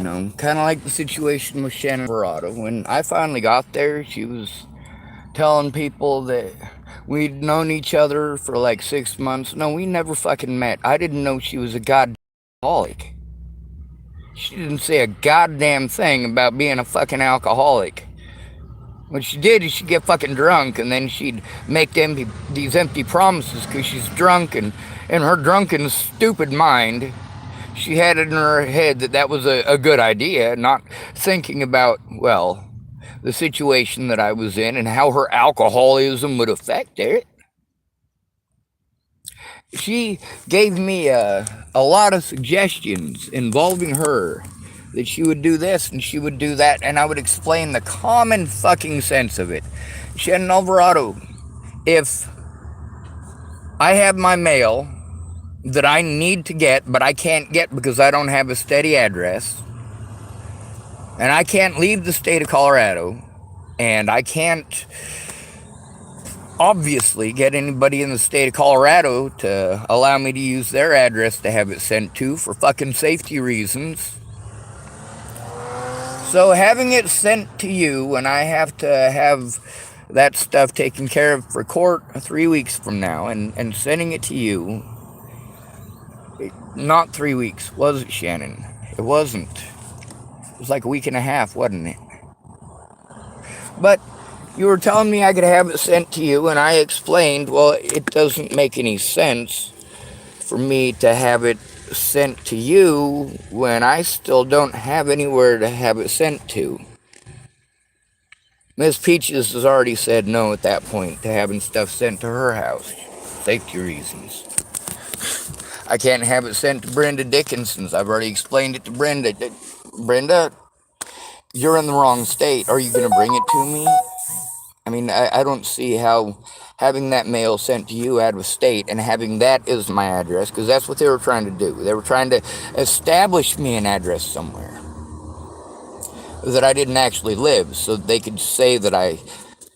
Kind of like the situation with Shannon Verado. When I finally got there, she was telling people that we'd known each other for like 6 months. No, we never fucking met. I didn't know she was a goddamn alcoholic. She didn't say a goddamn thing about being a fucking alcoholic. What she did is she'd get fucking drunk and then she'd make these empty promises because she's drunk, and in her drunken, stupid mind, she had it in her head that that was a good idea, not thinking about, well, the situation that I was in and how her alcoholism would affect it. She gave me a lot of suggestions involving her, that she would do this and she would do that, and I would explain the common fucking sense of it. Shannon Alvarado, if I have my mail that I need to get, but I can't get because I don't have a steady address, and I can't leave the state of Colorado, and I can't obviously get anybody in the state of Colorado to allow me to use their address to have it sent to for fucking safety reasons. So having it sent to you, and I have to have that stuff taken care of for court 3 weeks from now, and sending it to you, not 3 weeks, was it, Shannon? It wasn't. It was like a week and a half, wasn't it? But you were telling me I could have it sent to you, and I explained, well, it doesn't make any sense for me to have it sent to you when I still don't have anywhere to have it sent to. Miss Peaches has already said no at that point to having stuff sent to her house. Safety reasons. I can't have it sent to Brenda Dickinson's. I've already explained it to Brenda. Brenda, you're in the wrong state. Are you going to bring it to me? I mean, I don't see how having that mail sent to you out of state and having that as my address, because that's what they were trying to do. They were trying to establish me an address somewhere that I didn't actually live, so they could say that I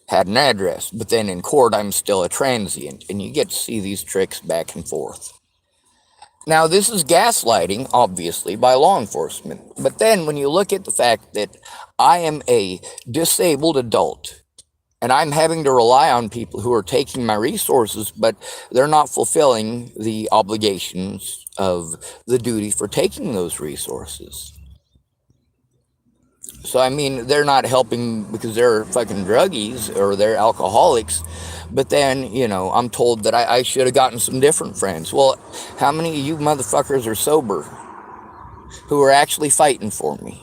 had an address, but then in court I'm still a transient, and you get to see these tricks back and forth. Now, this is gaslighting, obviously, by law enforcement, but then when you look at the fact that I am a disabled adult, and I'm having to rely on people who are taking my resources, but they're not fulfilling the obligations of the duty for taking those resources. So, I mean, they're not helping because they're fucking druggies or they're alcoholics. But then, I'm told that I should have gotten some different friends. Well, how many of you motherfuckers are sober who are actually fighting for me?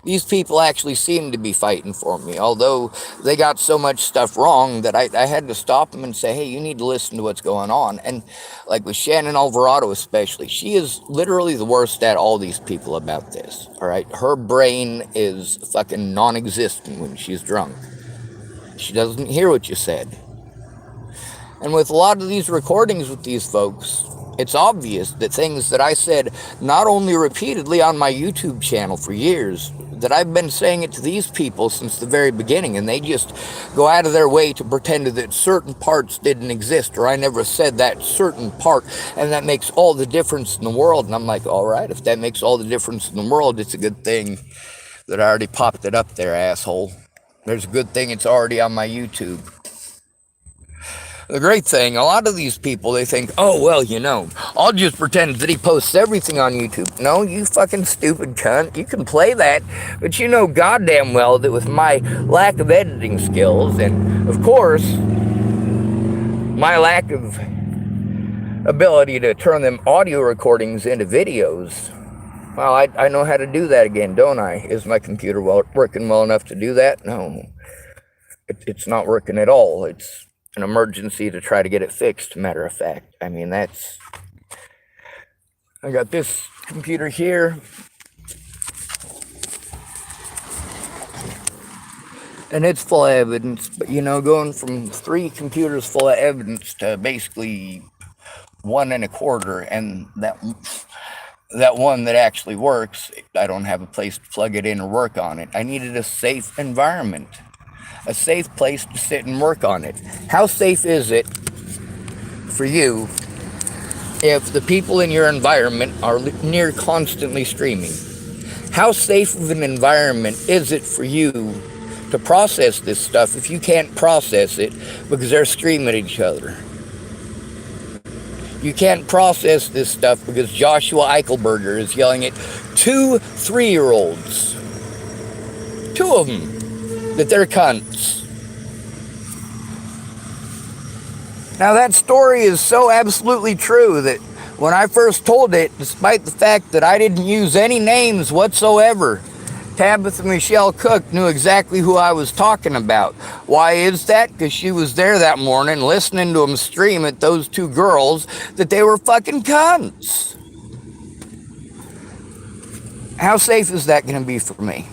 These people actually seem to be fighting for me, although they got so much stuff wrong that I had to stop them and say, hey, you need to listen to what's going on. And like with Shannon Alvarado especially, she is literally the worst at all these people about this, all right? Her brain is fucking non-existent when she's drunk. She doesn't hear what you said. And with a lot of these recordings with these folks, it's obvious that things that I said not only repeatedly on my YouTube channel for years, that I've been saying it to these people since the very beginning, and they just go out of their way to pretend that certain parts didn't exist, or I never said that certain part, and that makes all the difference in the world. And I'm like, all right, if that makes all the difference in the world, it's a good thing that I already popped it up there, asshole. There's a good thing it's already on my YouTube. The great thing, a lot of these people, they think, oh, well, I'll just pretend that he posts everything on YouTube. No, you fucking stupid cunt. You can play that, but you know goddamn well that with my lack of editing skills, and, of course, my lack of ability to turn them audio recordings into videos, well, I know how to do that again, don't I? Is my computer working well enough to do that? No. It's not working at all. It's an emergency to try to get it fixed, matter of fact. I mean, I got this computer here, and it's full of evidence, but going from 3 computers full of evidence to basically 1 1/4, and that one that actually works, I don't have a place to plug it in or work on it. I needed a safe environment. A safe place to sit and work on it. How safe is it for you if the people in your environment are near constantly streaming? How safe of an environment is it for you to process this stuff if you can't process it because they're screaming at each other? You can't process this stuff because Joshua Eichelberger is yelling at 2 3-year-olds, two of them, that they're cunts. Now that story is so absolutely true that when I first told it, despite the fact that I didn't use any names whatsoever, Tabitha Michelle Cook knew exactly who I was talking about. Why is that? Because she was there that morning listening to them scream at those 2 girls that they were fucking cunts. How safe is that going to be for me?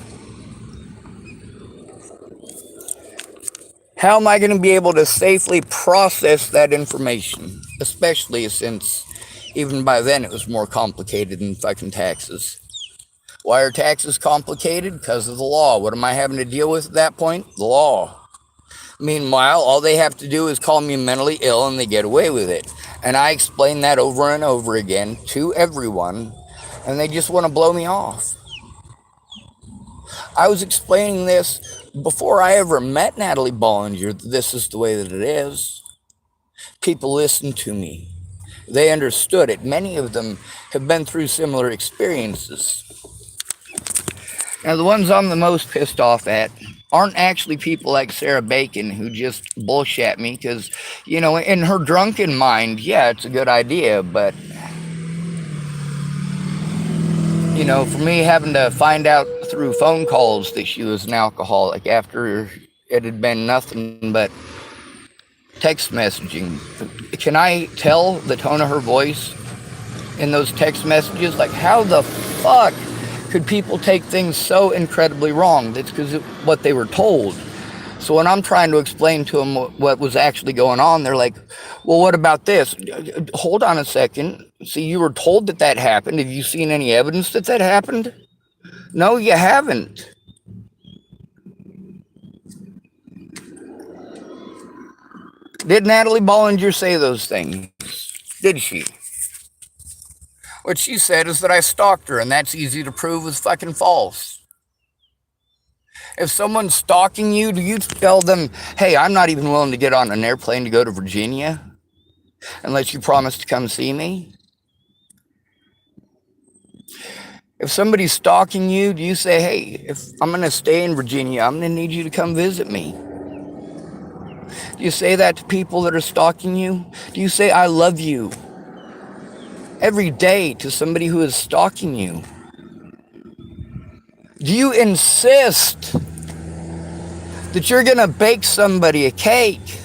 How am I going to be able to safely process that information? Especially since even by then it was more complicated than fucking taxes. Why are taxes complicated? Because of the law. What am I having to deal with at that point? The law. Meanwhile, all they have to do is call me mentally ill and they get away with it. And I explain that over and over again to everyone, and they just want to blow me off. I was explaining this before I ever met Natalie Bollinger. This is the way that it is. People listened to me. They understood it. Many of them have been through similar experiences. Now, the ones I'm the most pissed off at aren't actually people like Sarah Bacon who just bullshit me because, you know, in her drunken mind, yeah, it's a good idea, but, you know, for me having to find out through phone calls that she was an alcoholic after it had been nothing but text messaging. Can I tell the tone of her voice in those text messages? Like, how the fuck could people take things so incredibly wrong? That's because of what they were told. So when I'm trying to explain to them what was actually going on, they're like, well, what about this? Hold on a second. See, you were told that that happened. Have you seen any evidence that that happened? No, you haven't. Did Natalie Bollinger say those things? Did she? What she said is that I stalked her, and that's easy to prove was fucking false. If someone's stalking you, do you tell them, hey, I'm not even willing to get on an airplane to go to Virginia unless you promise to come see me? If somebody's stalking you, do you say, hey, if I'm going to stay in Virginia, I'm going to need you to come visit me? Do you say that to people that are stalking you? Do you say, I love you every day to somebody who is stalking you? Do you insist that you're going to bake somebody a cake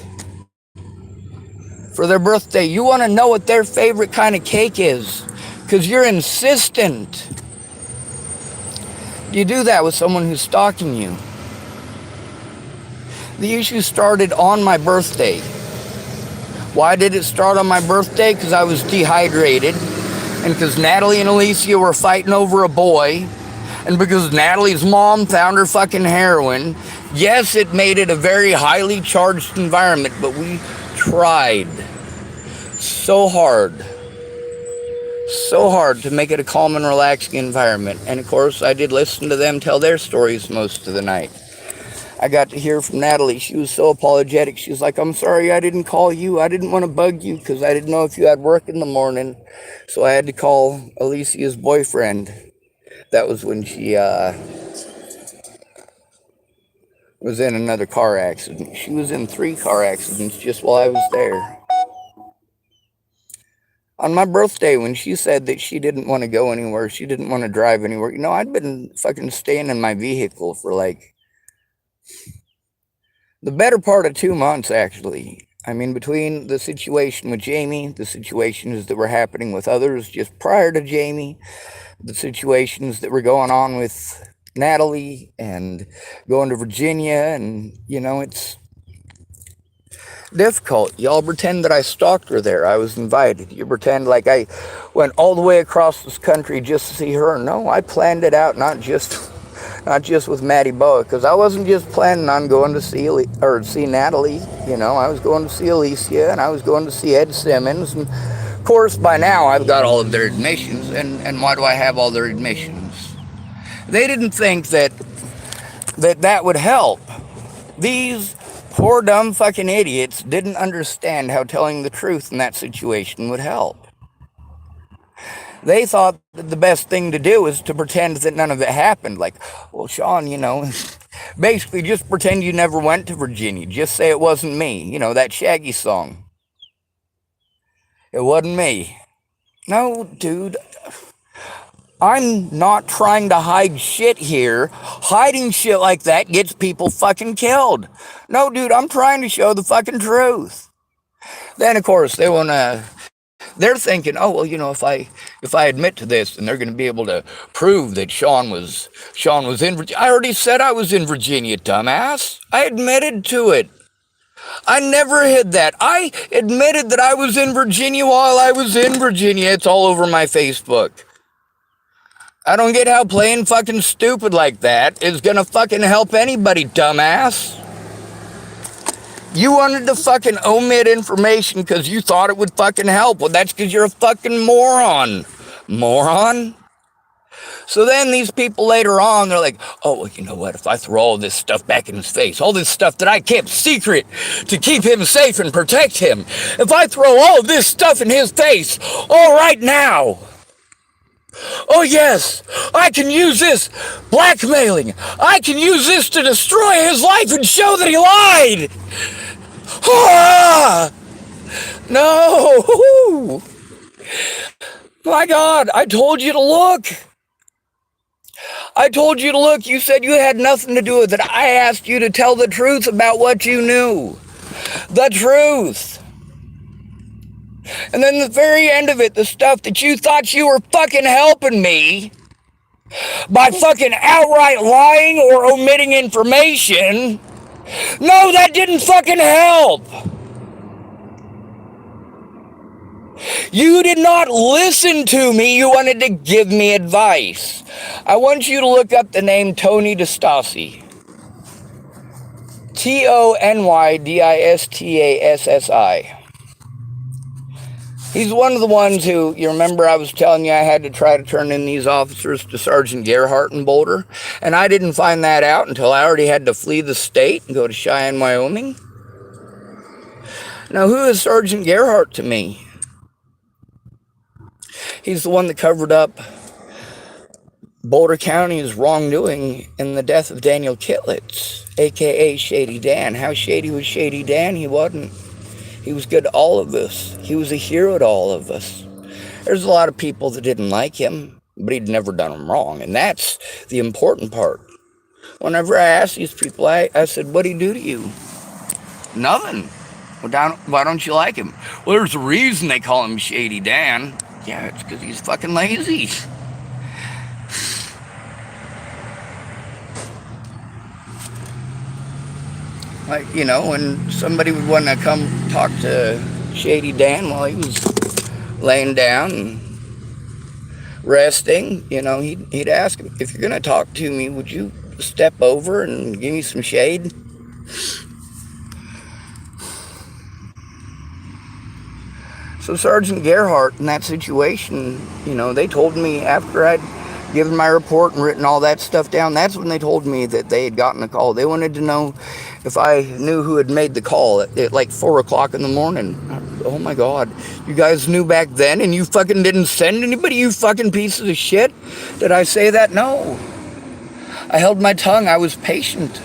for their birthday? You want to know what their favorite kind of cake is because you're insistent. Do you do that with someone who's stalking you? The issue started on my birthday. Why did it start on my birthday? Because I was dehydrated, and because Natalie and Alicia were fighting over a boy, and because Natalie's mom found her fucking heroin. Yes, it made it a very highly charged environment, but we tried so hard to make it a calm and relaxing environment. And of course, I did listen to them tell their stories most of the night. I got to hear from Natalie. She was so apologetic. She was like, I'm sorry I didn't call you. I didn't want to bug you because I didn't know if you had work in the morning. So I had to call Alicia's boyfriend. That was when she was in another car accident. She was in 3 car accidents just while I was there. On my birthday, when she said that she didn't want to go anywhere, she didn't want to drive anywhere, you know, I'd been fucking staying in my vehicle for like the better part of 2 months, actually. I mean, between the situation with Jamie, the situations that were happening with others just prior to Jamie, the situations that were going on with Natalie and going to Virginia, and, you know, it's difficult. Y'all pretend that I stalked her there. I was invited. You pretend like I went all the way across this country just to see her. No, I planned it out, not just with Maddie Boa, because I wasn't just planning on going to see Natalie. You know, I was going to see Alicia, and I was going to see Ed Simmons, and of course by now I've got all of their admissions. And why do I have all their admissions? They didn't think that would help. These poor dumb fucking idiots didn't understand how telling the truth in that situation would help. They thought that the best thing to do is to pretend that none of it happened. Like, well, Sean, basically just pretend you never went to Virginia. Just say it wasn't me. That Shaggy song. It wasn't me. No, dude. I'm not trying to hide shit here. Hiding shit like that gets people fucking killed. No, dude, I'm trying to show the fucking truth. Then, of course, they're thinking, oh, well, if I admit to this, then they're going to be able to prove that Sean was in Virginia. I already said I was in Virginia, dumbass. I admitted to it. I never hid that. I admitted that I was in Virginia while I was in Virginia. It's all over my Facebook. I don't get how playing fucking stupid like that is gonna fucking help anybody, dumbass. You wanted to fucking omit information because you thought it would fucking help. Well, that's because you're a fucking moron. Moron? So then these people later on, they're like, oh, well, you know what? If I throw all this stuff back in his face, all this stuff that I kept secret to keep him safe and protect him, if I throw all of this stuff in his face, all right now, oh yes, I can use this blackmailing. I can use this to destroy his life and show that he lied. Ah! No! My God, I told you to look. I told you to look. You said you had nothing to do with it. I asked you to tell the truth about what you knew. The truth. And then the very end of it, the stuff that you thought you were fucking helping me by fucking outright lying or omitting information. No, that didn't fucking help. You did not listen to me. You wanted to give me advice. I want you to look up the name Tony DiStassi. TonyDistassi. He's one of the ones who, you remember I was telling you I had to try to turn in these officers to Sergeant Gerhardt in Boulder? And I didn't find that out until I already had to flee the state and go to Cheyenne, Wyoming. Now, who is Sergeant Gerhardt to me? He's the one that covered up Boulder County's wrongdoing in the death of Daniel Kitlitz, a.k.a. Shady Dan. How shady was Shady Dan? He wasn't. He was good to all of us. He was a hero to all of us. There's a lot of people that didn't like him, but he'd never done them wrong. And that's the important part. Whenever I asked these people, I said, what'd he do to you? Nothing. Well, why don't you like him? Well, there's a reason they call him Shady Dan. Yeah, it's because he's fucking lazy. Like, when somebody would want to come talk to Shady Dan while he was laying down and resting, he'd ask him, if you're going to talk to me, would you step over and give me some shade? So Sergeant Gerhardt, in that situation, they told me after I'd given my report and written all that stuff down, that's when they told me that they had gotten a call. They wanted to know if I knew who had made the call at like 4 o'clock in the morning. Oh my God, you guys knew back then and you fucking didn't send anybody, you fucking pieces of shit? Did I say that? No. I held my tongue. I was patient.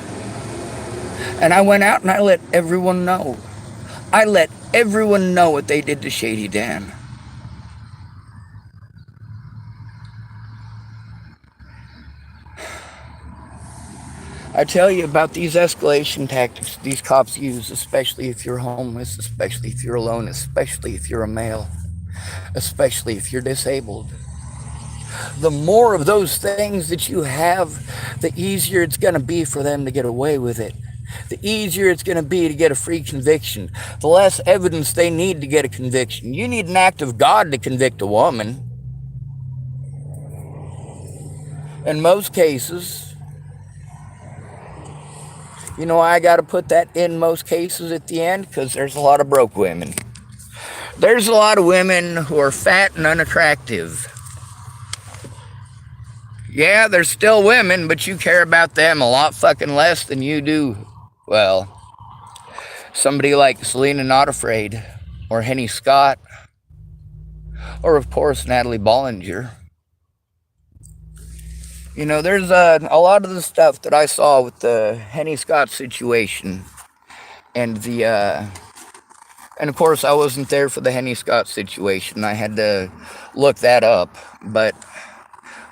And I went out and I let everyone know. I let everyone know what they did to Shady Dan. I tell you about these escalation tactics these cops use, especially if you're homeless, especially if you're alone, especially if you're a male, especially if you're disabled. The more of those things that you have, the easier it's going to be for them to get away with it. The easier it's going to be to get a free conviction. The less evidence they need to get a conviction. You need an act of God to convict a woman. In most cases, I got to put that in most cases at the end because there's a lot of broke women. There's a lot of women who are fat and unattractive. Yeah, they're still women, but you care about them a lot fucking less than you do, well, somebody like Selena Not Afraid, or Henny Scott, or of course Natalie Bollinger. You know, there's a lot of the stuff that I saw with the Henny Scott situation, and and of course I wasn't there for the Henny Scott situation. I had to look that up, but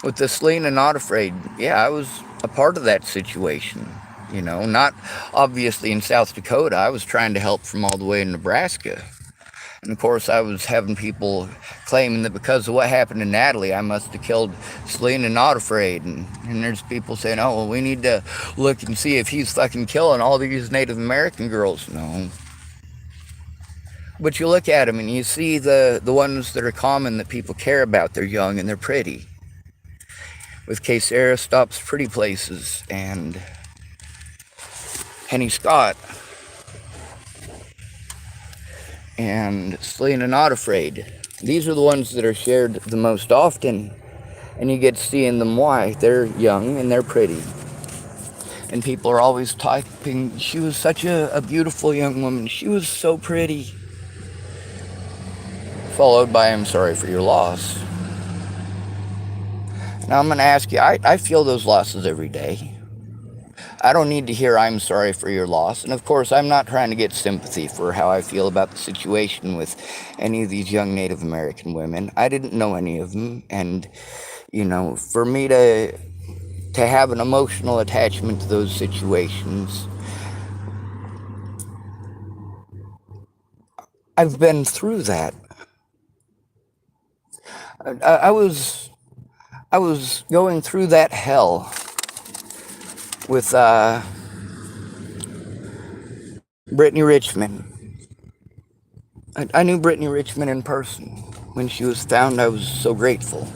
with the Selena Not Afraid, yeah, I was a part of that situation. You know, not obviously in South Dakota. I was trying to help from all the way in Nebraska. And of course, I was having people claiming that because of what happened to Natalie, I must have killed Selena Not Afraid. And there's people saying, oh, well, we need to look and see if he's fucking killing all these Native American girls. No. But you look at them and you see the ones that are common that people care about. They're young and they're pretty. With Sarah Stops Pretty Places and Henny Scott and Selena Not Afraid. These are the ones that are shared the most often, and you get seeing them why. They're young and they're pretty. And people are always typing, she was such a beautiful young woman. She was so pretty. Followed by, I'm sorry for your loss. Now I'm going to ask you, I feel those losses every day. I don't need to hear I'm sorry for your loss. And of course, I'm not trying to get sympathy for how I feel about the situation with any of these young Native American women. I didn't know any of them. And, you know, for me to have an emotional attachment to those situations, I've been through that. I was going through that hell with Brittany Richmond. I knew Brittany Richmond in person. When she was found, I was so grateful.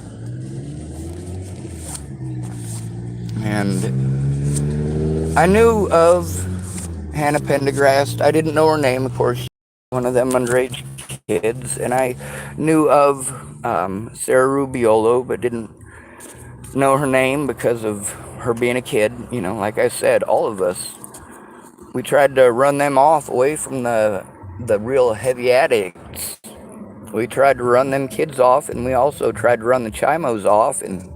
And I knew of Hannah Pendergrast. I didn't know her name, of course. She was one of them underage kids. And I knew of Sarah Rubiolo, but didn't know her name because of her being a kid. You know, like I said, all of us, we tried to run them off away from the real heavy addicts. We tried to run them kids off, and we also tried to run the chimos off. And,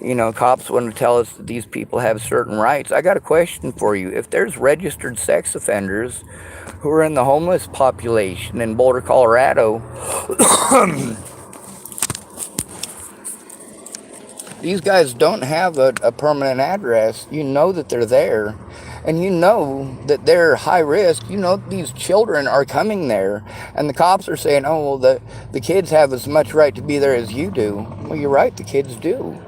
you know, cops want to tell us that these people have certain rights. I got a question for you. If there's registered sex offenders who are in the homeless population in Boulder, Colorado, these guys don't have a permanent address. You know that they're there. And you know that they're high risk. You know these children are coming there. And the cops are saying, oh, well, the kids have as much right to be there as you do. Well, you're right, the kids do.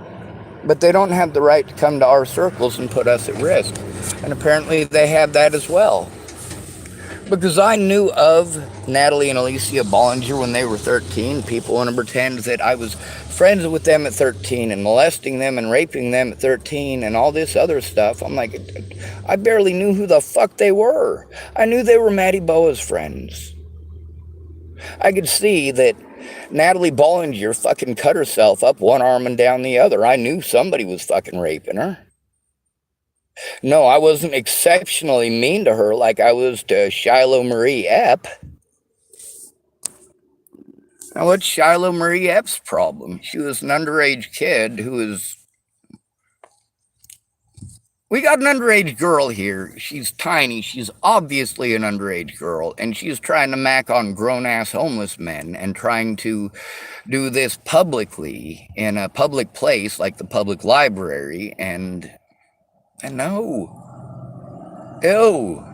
But they don't have the right to come to our circles and put us at risk. And apparently they have that as well. Because I knew of Natalie and Alicia Bollinger when they were 13. People want to pretend that I was friends with them at 13 and molesting them and raping them at 13 and all this other stuff. I'm like, I barely knew who the fuck they were. I knew they were Maddie Boa's friends. I could see that Natalie Bollinger fucking cut herself up one arm and down the other. I knew somebody was fucking raping her. No, I wasn't exceptionally mean to her like I was to Shiloh Marie Epp. Now, what's Shiloh Marie Epp's problem? She was an underage kid who was... We got an underage girl here. She's tiny. She's obviously an underage girl. And she's trying to mac on grown-ass homeless men and trying to do this publicly in a public place like the public library. And no. Ew.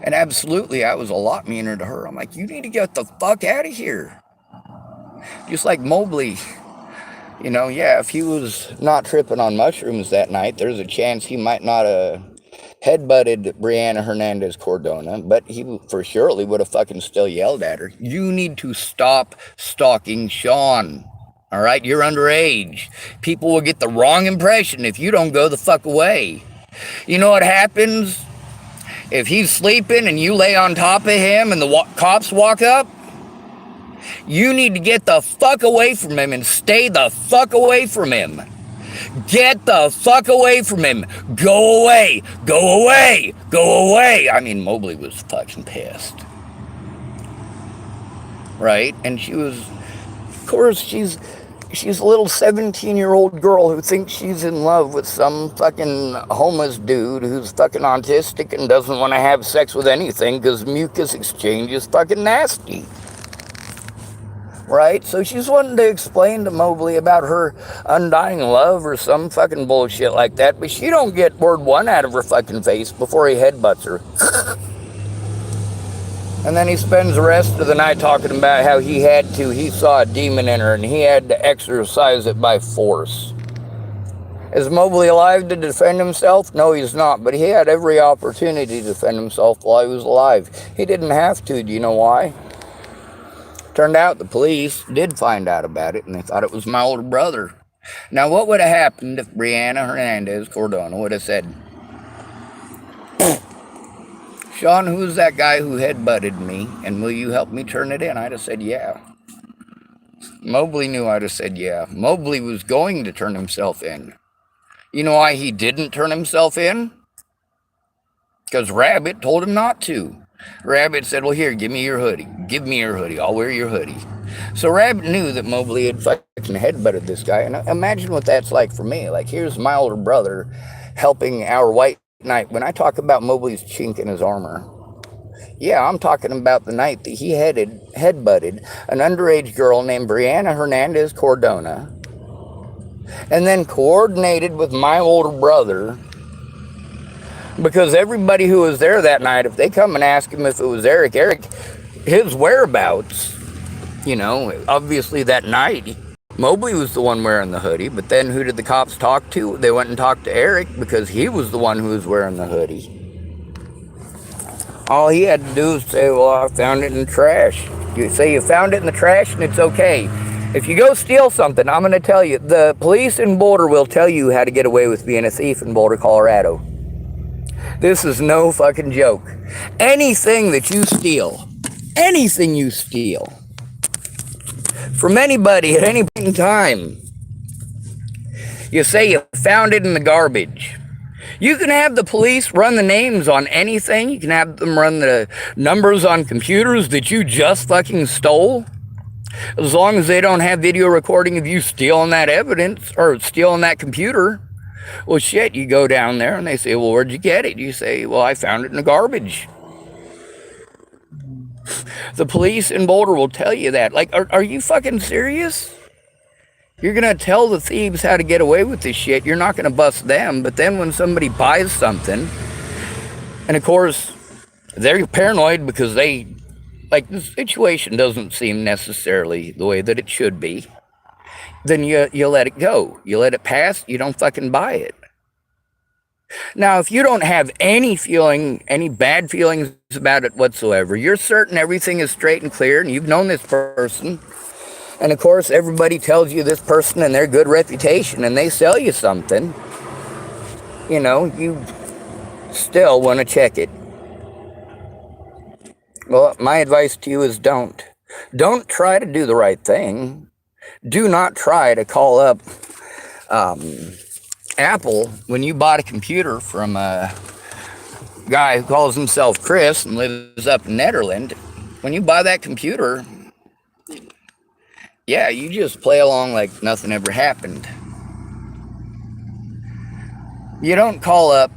And absolutely, I was a lot meaner to her. I'm like, you need to get the fuck out of here. Just like Mobley. You know, yeah, if he was not tripping on mushrooms that night, there's a chance he might not have headbutted Brianna Hernandez Cordona, but he for surely would have fucking still yelled at her. You need to stop stalking Sean. All right, you're underage. People will get the wrong impression if you don't go the fuck away. You know what happens? If he's sleeping and you lay on top of him and the cops walk up, you need to get the fuck away from him and stay the fuck away from him. Get the fuck away from him. Go away. Go away. Go away. I mean, Mobley was fucking pissed. Right? And she was, of course, she's a little 17-year-old girl who thinks she's in love with some fucking homeless dude who's fucking autistic and doesn't want to have sex with anything because mucus exchange is fucking nasty. Right? So she's wanting to explain to Mobley about her undying love or some fucking bullshit like that, but she don't get word one out of her fucking face before he headbutts her. And then he spends the rest of the night talking about how he saw a demon in her and he had to exorcise it by force. Is Mobley alive to defend himself? No, he's not, but he had every opportunity to defend himself while he was alive. He didn't have to. Do you know why? Turned out the police did find out about it, and they thought it was my older brother. Now, what would have happened if Brianna Hernandez Cordona would have said, Sean, who's that guy who headbutted me, and will you help me turn it in? I'd have said, yeah. Mobley knew I'd have said, yeah. Mobley was going to turn himself in. You know why he didn't turn himself in? Because Rabbit told him not to. Rabbit said, well, here, give me your hoodie. Give me your hoodie. I'll wear your hoodie. So Rabbit knew that Mobley had fucking headbutted this guy. And imagine what that's like for me. Like, here's my older brother helping our white knight. When I talk about Mobley's chink in his armor, yeah, I'm talking about the night that he headbutted an underage girl named Brianna Hernandez Cordona and then coordinated with my older brother. Because everybody who was there that night, if they come and ask him if it was Eric, his whereabouts, obviously that night, Mobley was the one wearing the hoodie, but then who did the cops talk to? They went and talked to Eric because he was the one who was wearing the hoodie. All he had to do was say, well, I found it in the trash. You say you found it in the trash and it's okay. If you go steal something, I'm going to tell you, the police in Boulder will tell you how to get away with being a thief in Boulder, Colorado. This is no fucking joke. Anything that you steal, from anybody at any point in time, you say you found it in the garbage. You can have the police run the names on anything. You can have them run the numbers on computers that you just fucking stole. As long as they don't have video recording of you stealing that evidence or stealing that computer. Well, shit, you go down there and they say, well, where'd you get it? You say, well, I found it in the garbage. The police in Boulder will tell you that. Like, are you fucking serious? You're going to tell the thieves how to get away with this shit. You're not going to bust them. But then when somebody buys something, and of course, they're paranoid because the situation doesn't seem necessarily the way that it should be. Then you let it go. You let it pass. You don't fucking buy it. Now, if you don't have any bad feelings about it whatsoever, you're certain everything is straight and clear, and you've known this person, and of course, everybody tells you this person and their good reputation, and they sell you something, you still want to check it. Well, my advice to you is don't. Don't try to do the right thing. Do not try to call up Apple when you bought a computer from a guy who calls himself Chris and lives up in Netherlands. When you buy that computer, yeah, you just play along like nothing ever happened. You don't call up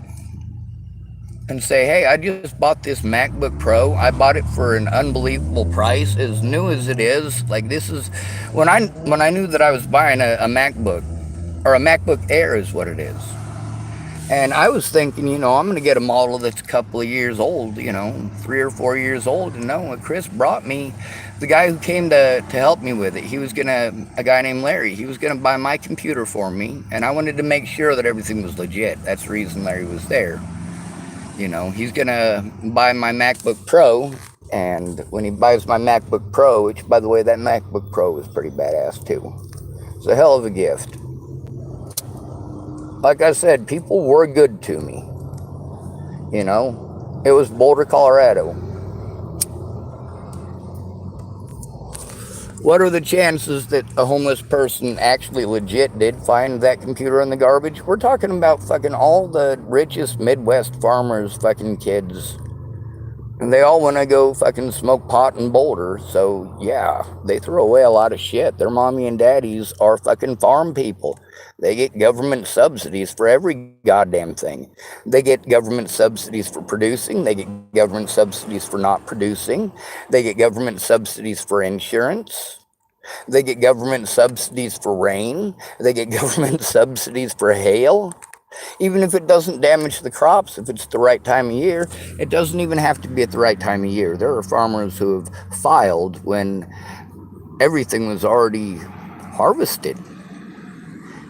and say, hey, I just bought this MacBook Pro. I bought it for an unbelievable price, as new as it is. Like, this is, when I knew that I was buying a MacBook, or a MacBook Air is what it is. And I was thinking, I'm going to get a model that's a couple of years old, 3 or 4 years old. And no, Chris brought me, the guy who came to help me with it, a guy named Larry, he was going to buy my computer for me. And I wanted to make sure that everything was legit. That's the reason Larry was there. He's going to buy my MacBook Pro. And when he buys my MacBook Pro, which, by the way, that MacBook Pro is pretty badass, too. It's a hell of a gift. Like I said, people were good to me. It was Boulder, Colorado. What are the chances that a homeless person actually legit did find that computer in the garbage? We're talking about fucking all the richest Midwest farmers' fucking kids. And they all want to go fucking smoke pot in Boulder. So, yeah, they throw away a lot of shit. Their mommy and daddies are fucking farm people. They get government subsidies for every goddamn thing. They get government subsidies for producing. They get government subsidies for not producing. They get government subsidies for insurance. They get government subsidies for rain. They get government subsidies for hail. Even if it doesn't damage the crops, if it's the right time of year, it doesn't even have to be at the right time of year. There are farmers who have filed when everything was already harvested.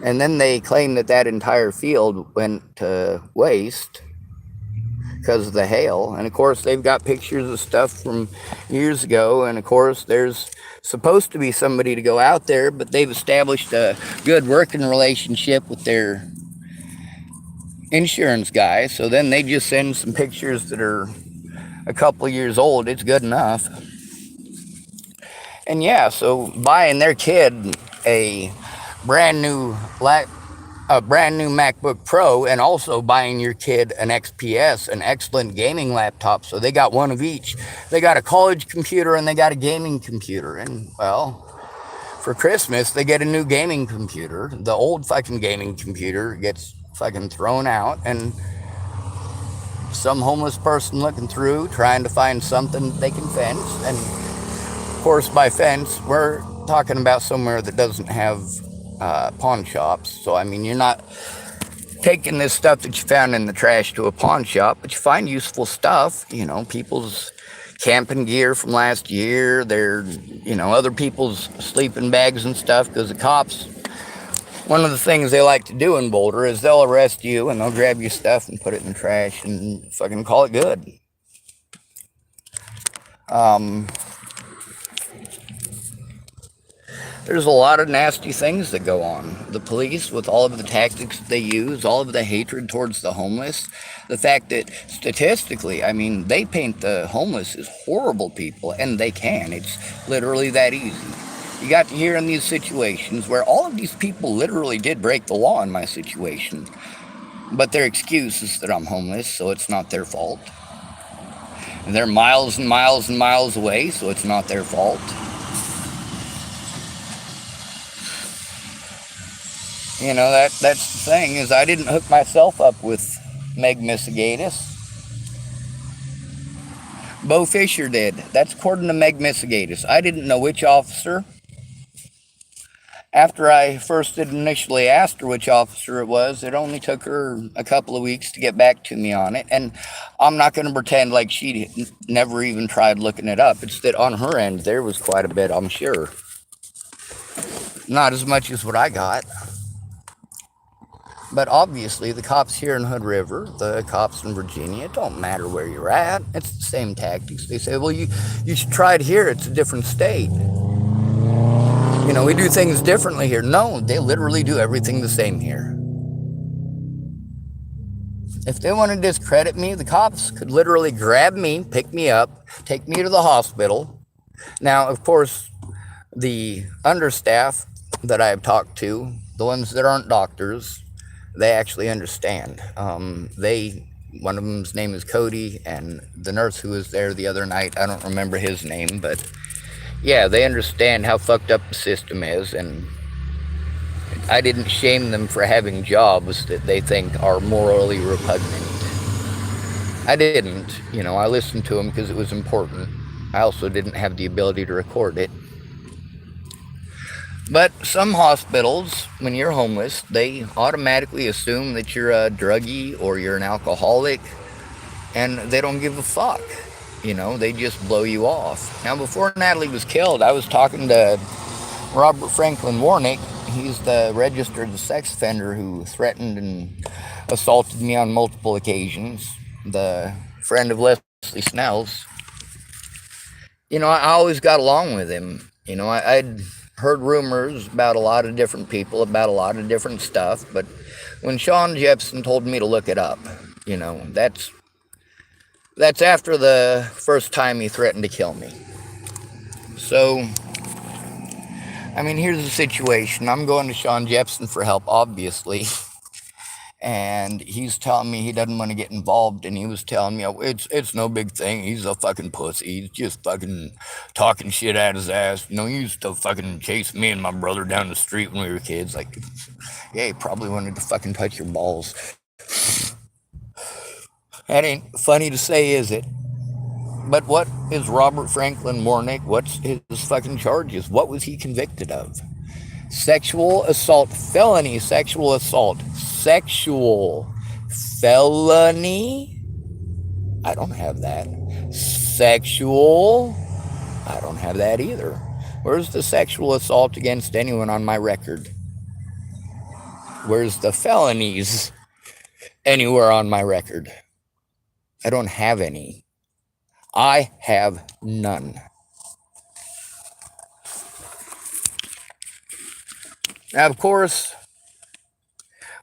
And then they claim that that entire field went to waste because of the hail. And of course, they've got pictures of stuff from years ago. And of course, there's supposed to be somebody to go out there, but they've established a good working relationship with their insurance guy. So then they just send some pictures that are a couple of years old. It's good enough. And yeah, so buying their kid a brand new MacBook Pro, and also buying your kid an XPS, an excellent gaming laptop. So they got one of each. They got a college computer and they got a gaming computer. And well, for Christmas, they get a new gaming computer. The old fucking gaming computer gets fucking thrown out, and some homeless person looking through trying to find something they can fence. And of course, by fence, we're talking about somewhere that doesn't have pawn shops. So I mean, you're not taking this stuff that you found in the trash to a pawn shop, but you find useful stuff, people's camping gear from last year, their other people's sleeping bags and stuff. Because the cops, one of the things they like to do in Boulder is they'll arrest you and they'll grab your stuff and put it in the trash and fucking call it good. There's a lot of nasty things that go on. The police, with all of the tactics they use, all of the hatred towards the homeless, the fact that statistically, I mean, they paint the homeless as horrible people, and they can. It's literally that easy. You got to hear in these situations where all of these people literally did break the law in my situation, but their excuse is that I'm homeless, so it's not their fault. And they're miles and miles and miles away, so it's not their fault. That's the thing, is I didn't hook myself up with Meg Misigatis. Bo Fisher did. That's according to Meg Misigatis. I didn't know which officer. After I first initially asked her which officer it was, it only took her a couple of weeks to get back to me on it. And I'm not going to pretend like she never even tried looking it up. It's that on her end, there was quite a bit, I'm sure. Not as much as what I got. But obviously, the cops here in Hood River, the cops in Virginia, it don't matter where you're at. It's the same tactics. They say, well, you should try it here. It's a different state. We do things differently here. No, they literally do everything the same here. If they want to discredit me, the cops could literally grab me, pick me up, take me to the hospital. Now, of course, the understaff that I've talked to, the ones that aren't doctors, they actually understand. One of them's name is Cody, and the nurse who was there the other night, I don't remember his name, but yeah, they understand how fucked up the system is, and I didn't shame them for having jobs that they think are morally repugnant. I didn't. I listened to them because it was important. I also didn't have the ability to record it. But some hospitals, when you're homeless, they automatically assume that you're a druggie or you're an alcoholic, and they don't give a fuck. They just blow you off. Now, before Natalie was killed, I was talking to Robert Franklin Warnick. He's the registered sex offender who threatened and assaulted me on multiple occasions, the friend of Leslie Snell's. I always got along with him. I'd heard rumors about a lot of different people, about a lot of different stuff, but when Sean Jepson told me to look it up, that's after the first time he threatened to kill me. So I mean, here's the situation. I'm going to Sean Jepson for help, obviously. And he's telling me he doesn't want to get involved, and he was telling me, "Oh, it's no big thing. He's a fucking pussy. He's just fucking talking shit out his ass. You know, he used to fucking chase me and my brother down the street when we were kids. Like, yeah, he probably wanted to fucking touch your balls. That ain't funny to say, is it? But what is Robert Franklin Warnick? What's his fucking charges? What was he convicted of? Sexual assault, felony sexual assault, sexual felony. I don't have that. Sexual. I don't have that either. Where's the sexual assault against anyone on my record? Where's the felonies anywhere on my record? I don't have any. I have none. Now, of course,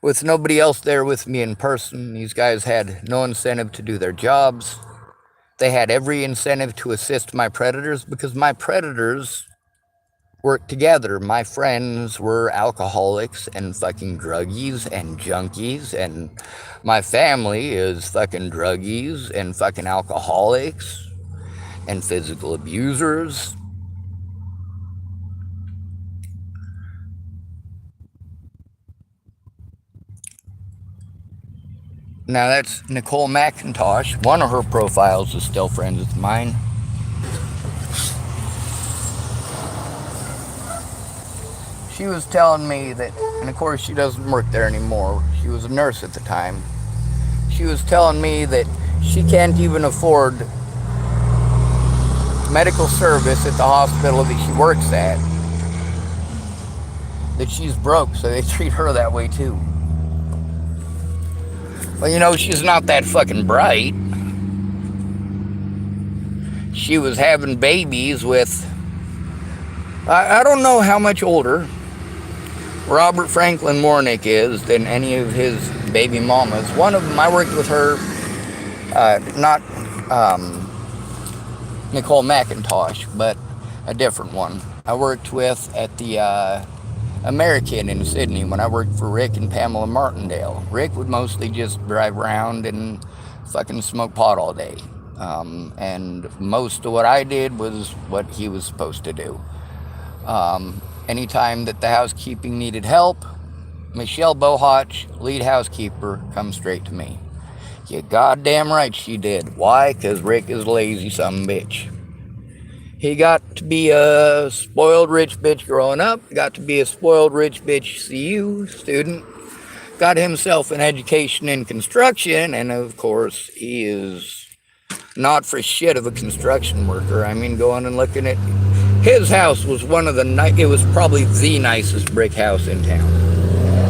with nobody else there with me in person, these guys had no incentive to do their jobs. They had every incentive to assist my predators because my predators worked together. My friends were alcoholics and fucking druggies and junkies, and my family is fucking druggies and fucking alcoholics and physical abusers. Now that's Nicole McIntosh. One of her profiles is still friends with mine. She was telling me that, and of course she doesn't work there anymore. She was a nurse at the time. She was telling me that she can't even afford medical service at the hospital that she works at. That she's broke, so they treat her that way too. Well, you know, she's not that fucking bright. She was having babies with, I don't know how much older Robert Franklin Warnick is than any of his baby mamas. One of them, I worked with her, not Nicole McIntosh, but a different one. I worked with at the American in Sydney when I worked for Rick and Pamela Martindale. Rick would mostly just drive around and fucking smoke pot all day. And most of what I did was what he was supposed to do. Anytime that the housekeeping needed help, Michelle Bohotch, lead housekeeper, comes straight to me. Yeah, goddamn right she did. Why? Because Rick is a lazy son bitch. He got to be a spoiled rich bitch growing up, got to be a spoiled rich bitch CU student, got himself an education in construction, and of course, he is not for shit of a construction worker. I mean, going and looking at his house was one of the it was probably the nicest brick house in town.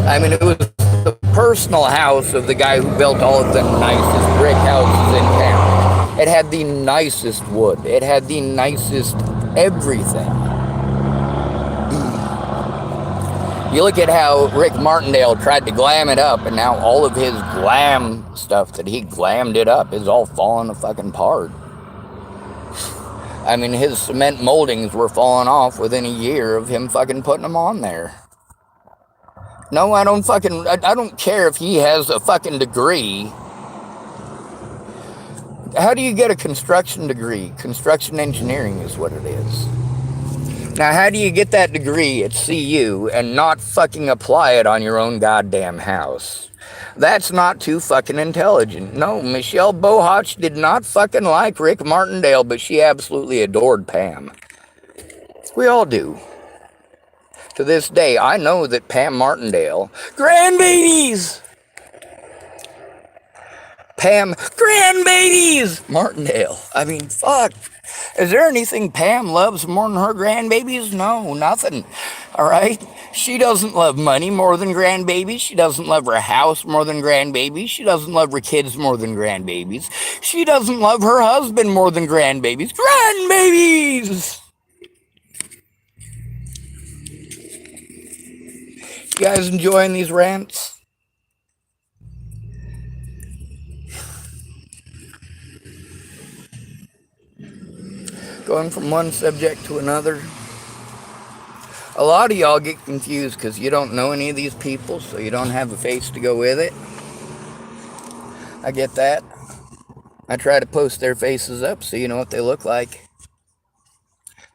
I mean, it was the personal house of the guy who built all of the nicest brick houses in town. It had the nicest wood. It had the nicest everything. You look at how Rick Martindale tried to glam it up, and now all of his glam stuff that he glammed it up is all falling fucking apart. I mean, his cement moldings were falling off within a year of him fucking putting them on there. No, I don't care if he has a fucking degree. How do you get a construction degree? Construction engineering is what it is. Now, how do you get that degree at CU and not fucking apply it on your own goddamn house? That's not too fucking intelligent. No, Michelle Bohotch did not fucking like Rick Martindale, but she absolutely adored Pam. We all do. To this day, I know that Pam Martindale, grandbabies! Pam, grandbabies! Martindale. I mean, fuck. Is there anything Pam loves more than her grandbabies? No, nothing. All right? She doesn't love money more than grandbabies. She doesn't love her house more than grandbabies. She doesn't love her kids more than grandbabies. She doesn't love her husband more than grandbabies. Grandbabies! You guys enjoying these rants? Going from one subject to another. A lot of y'all get confused because you don't know any of these people, so you don't have a face to go with it. I get that. I try to post their faces up so you know what they look like.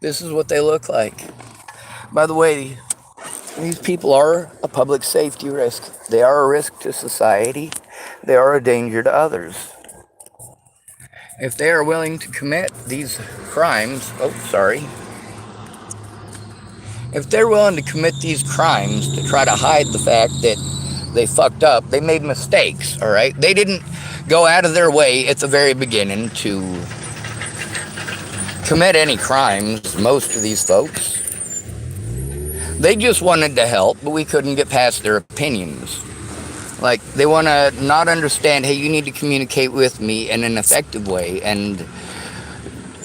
This is what they look like. By the way, these people are a public safety risk. They are a risk to society. They are a danger to others. If they are willing to commit these crimes, if they're willing to commit these crimes to try to hide the fact that they fucked up, they made mistakes, all right? They didn't go out of their way at the very beginning to commit any crimes, most of these folks. They just wanted to help, but we couldn't get past their opinions. Like, they want to not understand, hey, you need to communicate with me in an effective way, and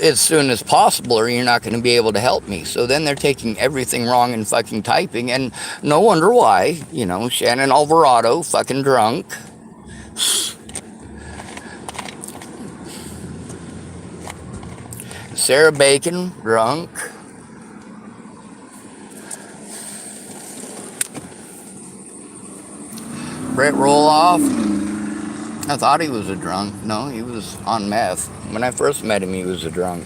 as soon as possible, or you're not going to be able to help me. So then they're taking everything wrong and fucking typing, and no wonder why, Shannon Alvarado, fucking drunk. Sarah Bacon, drunk. Brett Roloff, I thought he was a drunk. No, he was on meth. When I first met him, he was a drunk.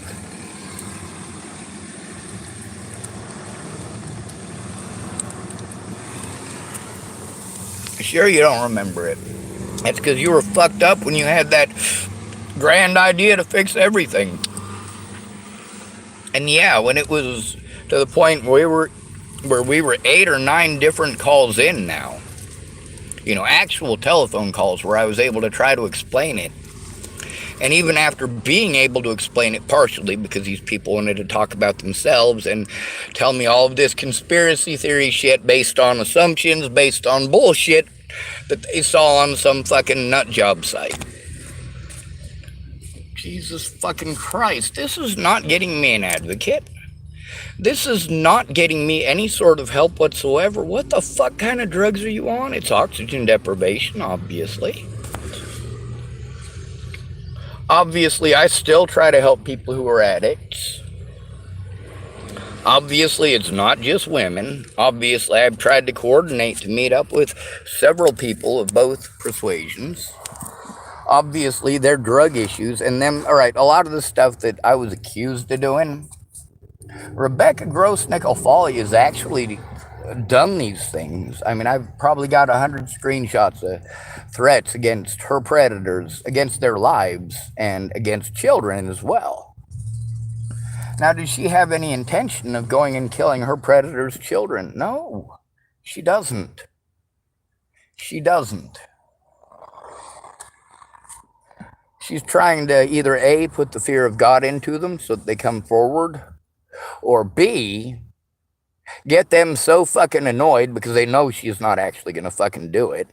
Sure, you don't remember it. That's because you were fucked up when you had that grand idea to fix everything. And yeah, when it was to the point where we were 8 or 9 different calls in now. Actual telephone calls where I was able to try to explain it. And even after being able to explain it partially, because these people wanted to talk about themselves and tell me all of this conspiracy theory shit based on assumptions, based on bullshit that they saw on some fucking nut job site. Jesus fucking Christ, this is not getting me an advocate. This is not getting me any sort of help whatsoever. What the fuck kind of drugs are you on? It's oxygen deprivation, obviously. Obviously, I still try to help people who are addicts. Obviously, it's not just women. Obviously, I've tried to coordinate to meet up with several people of both persuasions. Obviously, their drug issues and them, all right, a lot of the stuff that I was accused of doing, Rebecca Gross-Nickel-Foley has actually done these things. I mean, I've probably got 100 screenshots of threats against her predators, against their lives, and against children as well. Now, does she have any intention of going and killing her predators' children? No, she doesn't. She doesn't. She's trying to either A, put the fear of God into them so that they come forward, or B, get them so fucking annoyed because they know she's not actually going to fucking do it.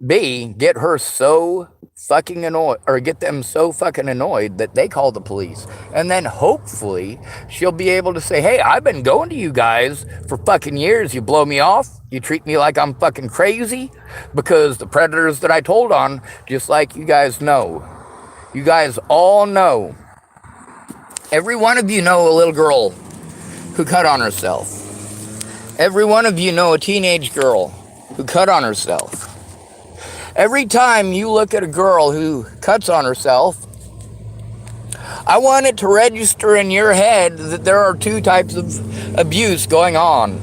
B, get her so fucking annoyed, or get them so fucking annoyed that they call the police. And then hopefully she'll be able to say, hey, I've been going to you guys for fucking years. You blow me off. You treat me like I'm fucking crazy because the predators that I told on, just like you guys know. You guys all know. Every one of you know a little girl who cut on herself. Every one of you know a teenage girl who cut on herself. Every time you look at a girl who cuts on herself, I want it to register in your head that there are 2 types of abuse going on.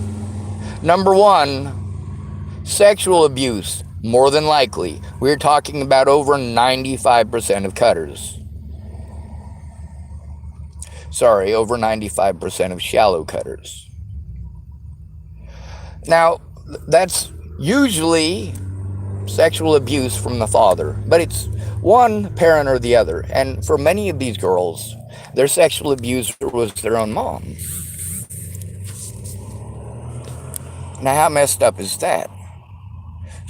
Number 1, sexual abuse, more than likely. We're talking about over 95% of cutters. Sorry, over 95% of shallow cutters. Now, that's usually sexual abuse from the father, but it's one parent or the other. And for many of these girls, their sexual abuser was their own mom. Now, how messed up is that?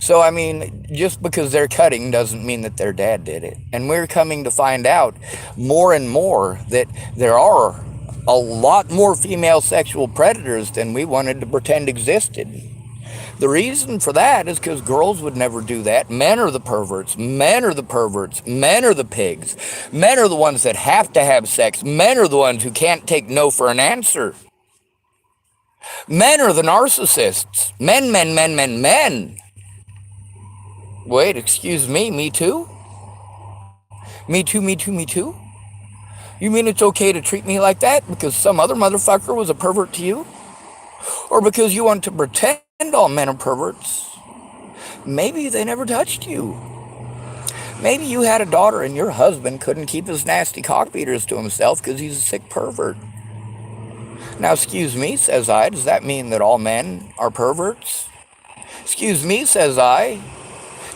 So, I mean, just because they're cutting doesn't mean that their dad did it. And we're coming to find out more and more that there are a lot more female sexual predators than we wanted to pretend existed. The reason for that is because girls would never do that. Men are the perverts. Men are the perverts. Men are the pigs. Men are the ones that have to have sex. Men are the ones who can't take no for an answer. Men are the narcissists. Men, men, men, men, men. Wait, excuse me, me too? Me too, me too, me too? You mean it's okay to treat me like that because some other motherfucker was a pervert to you? Or because you want to pretend all men are perverts? Maybe they never touched you. Maybe you had a daughter and your husband couldn't keep his nasty cockbeaters to himself because he's a sick pervert. Now, excuse me, says I, does that mean that all men are perverts? Excuse me, says I,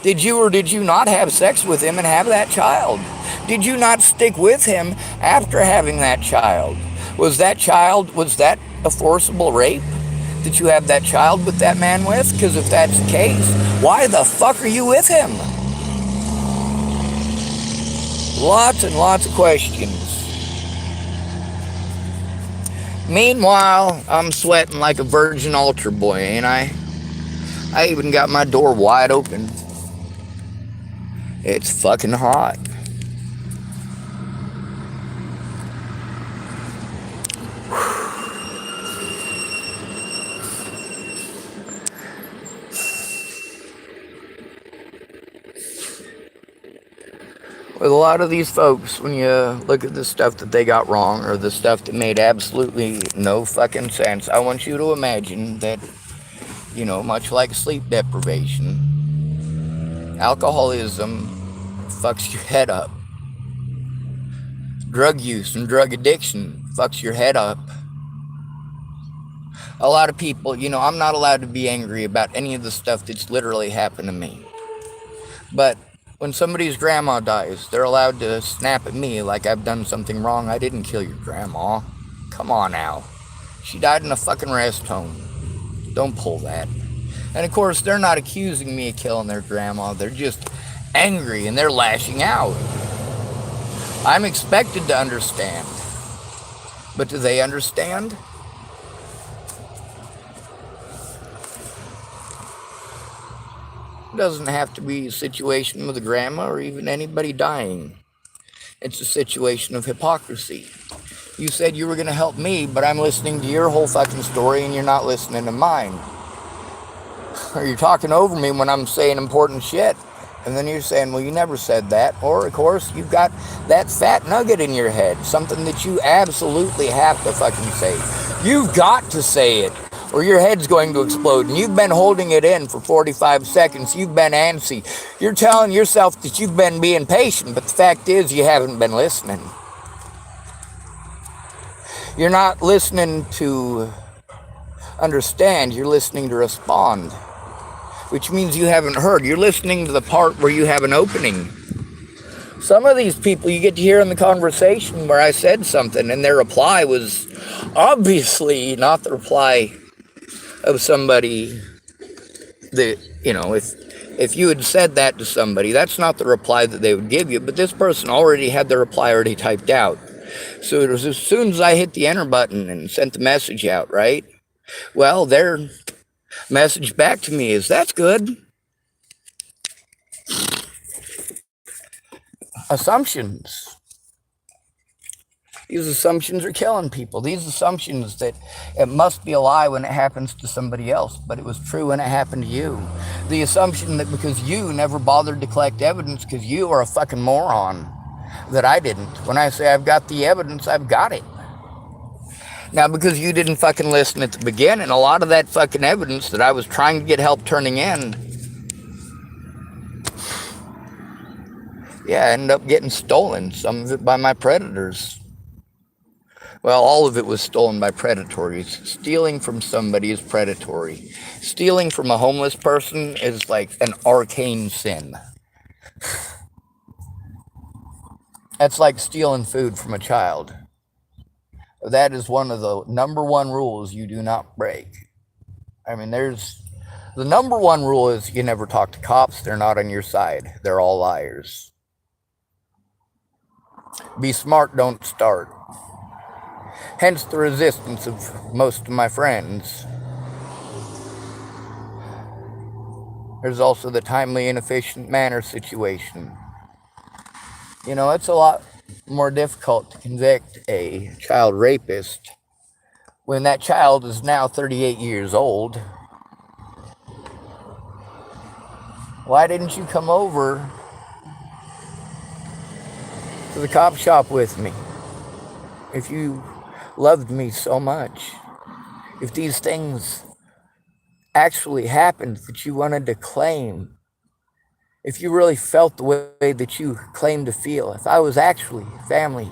did you or did you not have sex with him and have that child? Did you not stick with him after having that child? Was that a forcible rape that you have that child with that man with? Because if that's the case, why the fuck are you with him? Lots and lots of questions. Meanwhile, I'm sweating like a virgin altar boy, ain't I? I even got my door wide open. It's fucking hot. With a lot of these folks, when you look at the stuff that they got wrong or the stuff that made absolutely no fucking sense, I want you to imagine that, much like sleep deprivation, alcoholism fucks your head up. Drug use and drug addiction fucks your head up. A lot of people, I'm not allowed to be angry about any of the stuff that's literally happened to me. But when somebody's grandma dies, they're allowed to snap at me like I've done something wrong. I didn't kill your grandma. Come on now. She died in a fucking rest home. Don't pull that. And of course, they're not accusing me of killing their grandma. They're just angry and they're lashing out. I'm expected to understand. But do they understand? It doesn't have to be a situation with a grandma or even anybody dying. It's a situation of hypocrisy. You said you were going to help me, but I'm listening to your whole fucking story and you're not listening to mine. Or you're talking over me when I'm saying important shit. And then you're saying, well, you never said that. Or, of course, you've got that fat nugget in your head. Something that you absolutely have to fucking say. You've got to say it, or your head's going to explode. And you've been holding it in for 45 seconds. You've been antsy. You're telling yourself that you've been being patient, but the fact is you haven't been listening. You're not listening to understand. You're listening to respond, which means you haven't heard. You're listening to the part where you have an opening. Some of these people you get to hear in the conversation where I said something and their reply was obviously not the reply of somebody that, if you had said that to somebody, that's not the reply that they would give you, but this person already had the reply already typed out. So it was as soon as I hit the enter button and sent the message out, right? Well, their message back to me is, that's good. Assumptions. These assumptions are killing people. These assumptions that it must be a lie when it happens to somebody else, but it was true when it happened to you. The assumption that because you never bothered to collect evidence because you are a fucking moron, that I didn't. When I say I've got the evidence, I've got it. Now, because you didn't fucking listen at the beginning, a lot of that fucking evidence that I was trying to get help turning in, ended up getting stolen. Some of it by my predators. Well, all of it was stolen by predatories. Stealing from somebody is predatory. Stealing from a homeless person is like an arcane sin. That's like stealing food from a child. That is one of the number one rules you do not break. I mean, the number one rule is you never talk to cops. They're not on your side. They're all liars. Be smart, don't start. Hence the resistance of most of my friends. There's also the timely and efficient manner situation. It's a lot more difficult to convict a child rapist when that child is now 38 years old. Why didn't you come over to the cop shop with me if you loved me so much? If these things actually happened that you wanted to claim, if you really felt the way that you claimed to feel, if I was actually family.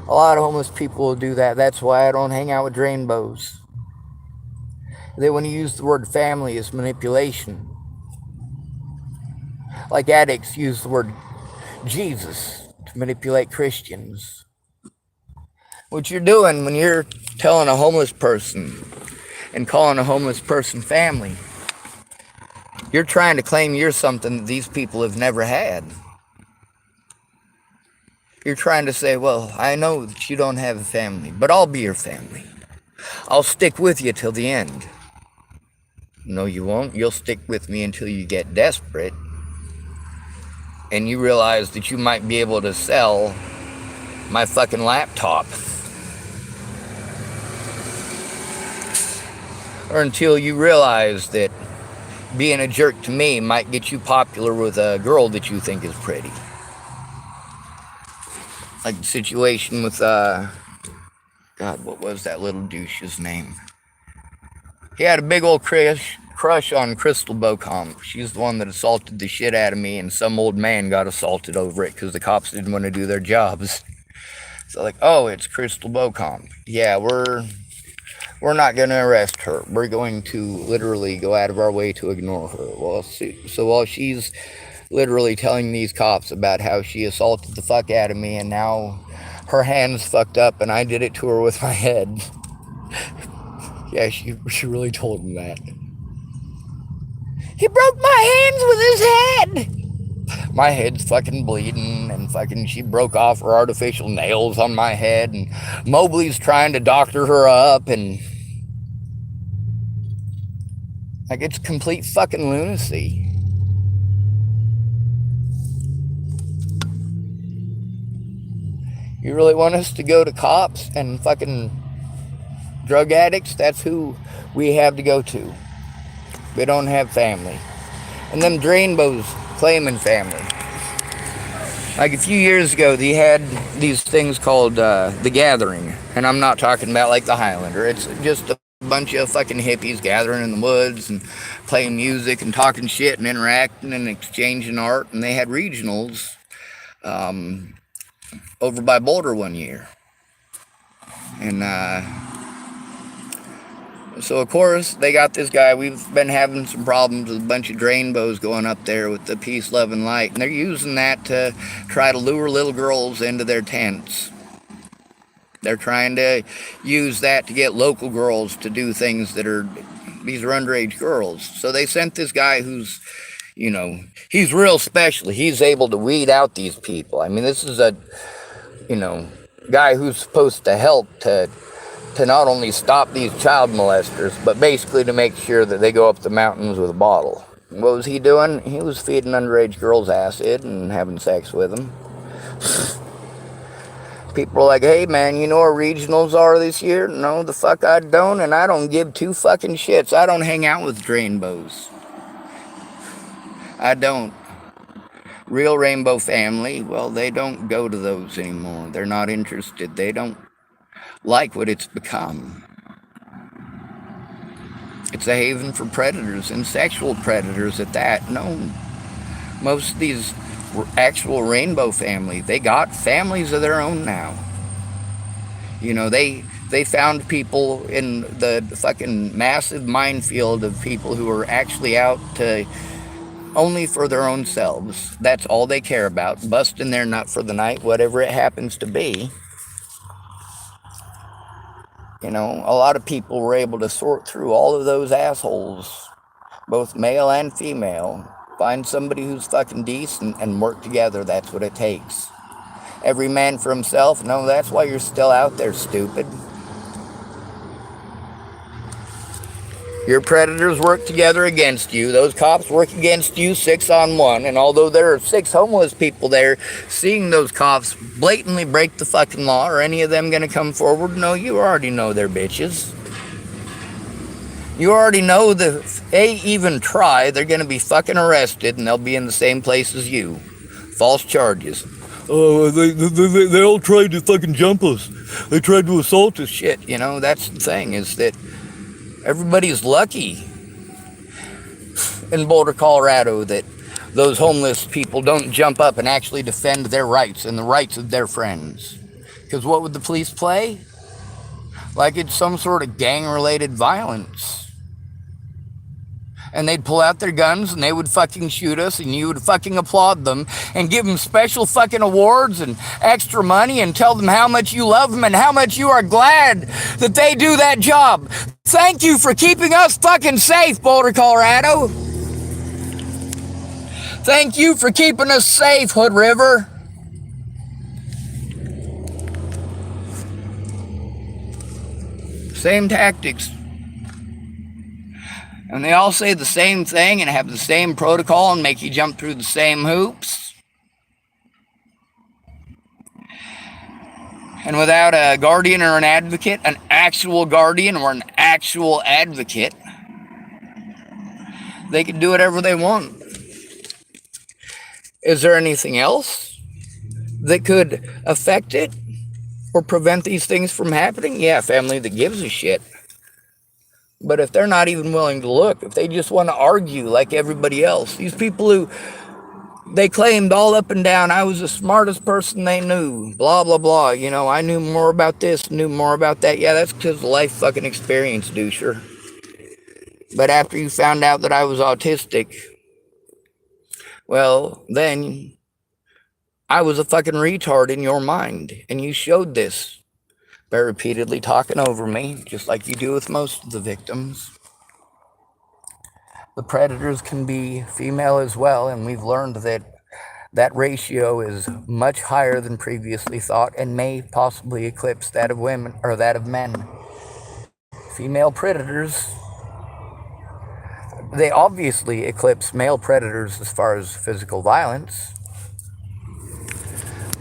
A lot of homeless people will do that. That's why I don't hang out with rainbows. They want to use the word family as manipulation. Like addicts use the word Jesus to manipulate Christians. What you're doing when you're telling a homeless person and calling a homeless person family, you're trying to claim you're something that these people have never had. You're trying to say, well, I know that you don't have a family, but I'll be your family. I'll stick with you till the end. No, you won't. You'll stick with me until you get desperate and you realize that you might be able to sell my fucking laptop. Or until you realize that being a jerk to me might get you popular with a girl that you think is pretty. Like the situation with, God, what was that little douche's name? He had a big old crush on Crystal Bocomp. She's the one that assaulted the shit out of me, and some old man got assaulted over it because the cops didn't want to do their jobs. So like, oh, it's Crystal Bocomp. Yeah, we're not going to arrest her. We're going to literally go out of our way to ignore her. Well, so while she's literally telling these cops about how she assaulted the fuck out of me and now her hand's fucked up and I did it to her with my head. Yeah, she really told him that. He broke my hands with his head. My head's fucking bleeding and fucking she broke off her artificial nails on my head and Mobley's trying to doctor her up and like it's complete fucking lunacy. You really want us to go to cops and fucking drug addicts? That's who we have to go to. We don't have family. And them drainbows claiming family. Like a few years ago, they had these things called The Gathering. And I'm not talking about like the Highlander. It's just a bunch of fucking hippies gathering in the woods and playing music and talking shit and interacting and exchanging art. And they had regionals over by Boulder one year. And so, of course, they got this guy. We've been having some problems with a bunch of drainbows going up there with the peace, love, and light. And they're using that to try to lure little girls into their tents. They're trying to use that to get local girls to do things that are, these are underage girls. So they sent this guy who's, you know, he's real special. He's able to weed out these people. I mean, this is a, you know, guy who's supposed to help to not only stop these child molesters, but basically to make sure that they go up the mountains with a bottle. What was he doing? He was feeding underage girls acid and having sex with them. People are like, hey man, you know what regionals are this year? No, the fuck I don't, and I don't give two fucking shits. I don't hang out with drainbows. I don't. Real Rainbow Family, well, they don't go to those anymore. They're not interested. They don't like what it's become. It's a haven for predators and sexual predators at that. No, most of these actual Rainbow Family, they got families of their own now. You know, they found people in the fucking massive minefield of people who are actually out to only for their own selves. That's all they care about. Busting their nut for the night, whatever it happens to be. You know, a lot of people were able to sort through all of those assholes, both male and female. Find somebody who's fucking decent and work together. That's what it takes. Every man for himself? No, that's why you're still out there, stupid. Your predators work together against you. Those cops work against you 6-on-1. And although there are 6 homeless people there seeing those cops blatantly break the fucking law, are any of them going to come forward? No, you already know they're bitches. You already know that if they even try, they're going to be fucking arrested and they'll be in the same place as you. False charges. Oh, they all tried to fucking jump us. They tried to assault us. Shit, you know, that's the thing, is that everybody's lucky in Boulder, Colorado, that those homeless people don't jump up and actually defend their rights and the rights of their friends. Because what would the police play? Like it's some sort of gang-related violence. And they'd pull out their guns and they would fucking shoot us and you would fucking applaud them and give them special fucking awards and extra money and tell them how much you love them and how much you are glad that they do that job. Thank you for keeping us fucking safe, Boulder, Colorado. Thank you for keeping us safe, Hood River. Same tactics. And they all say the same thing and have the same protocol and make you jump through the same hoops. And without a guardian or an advocate, an actual guardian or an actual advocate, they can do whatever they want. Is there anything else that could affect it or prevent these things from happening? Yeah, family that gives a shit. But if they're not even willing to look, if they just want to argue like everybody else, these people who they claimed all up and down, I was the smartest person they knew, blah, blah, blah. You know, I knew more about this, knew more about that. Yeah, that's because of life fucking experience, doucher. But after you found out that I was autistic, well, then I was a fucking retard in your mind. And you showed this by repeatedly talking over me, just like you do with most of the victims. The predators can be female as well, and we've learned that that ratio is much higher than previously thought and may possibly eclipse that of women or that of men. Female predators, they obviously eclipse male predators as far as physical violence.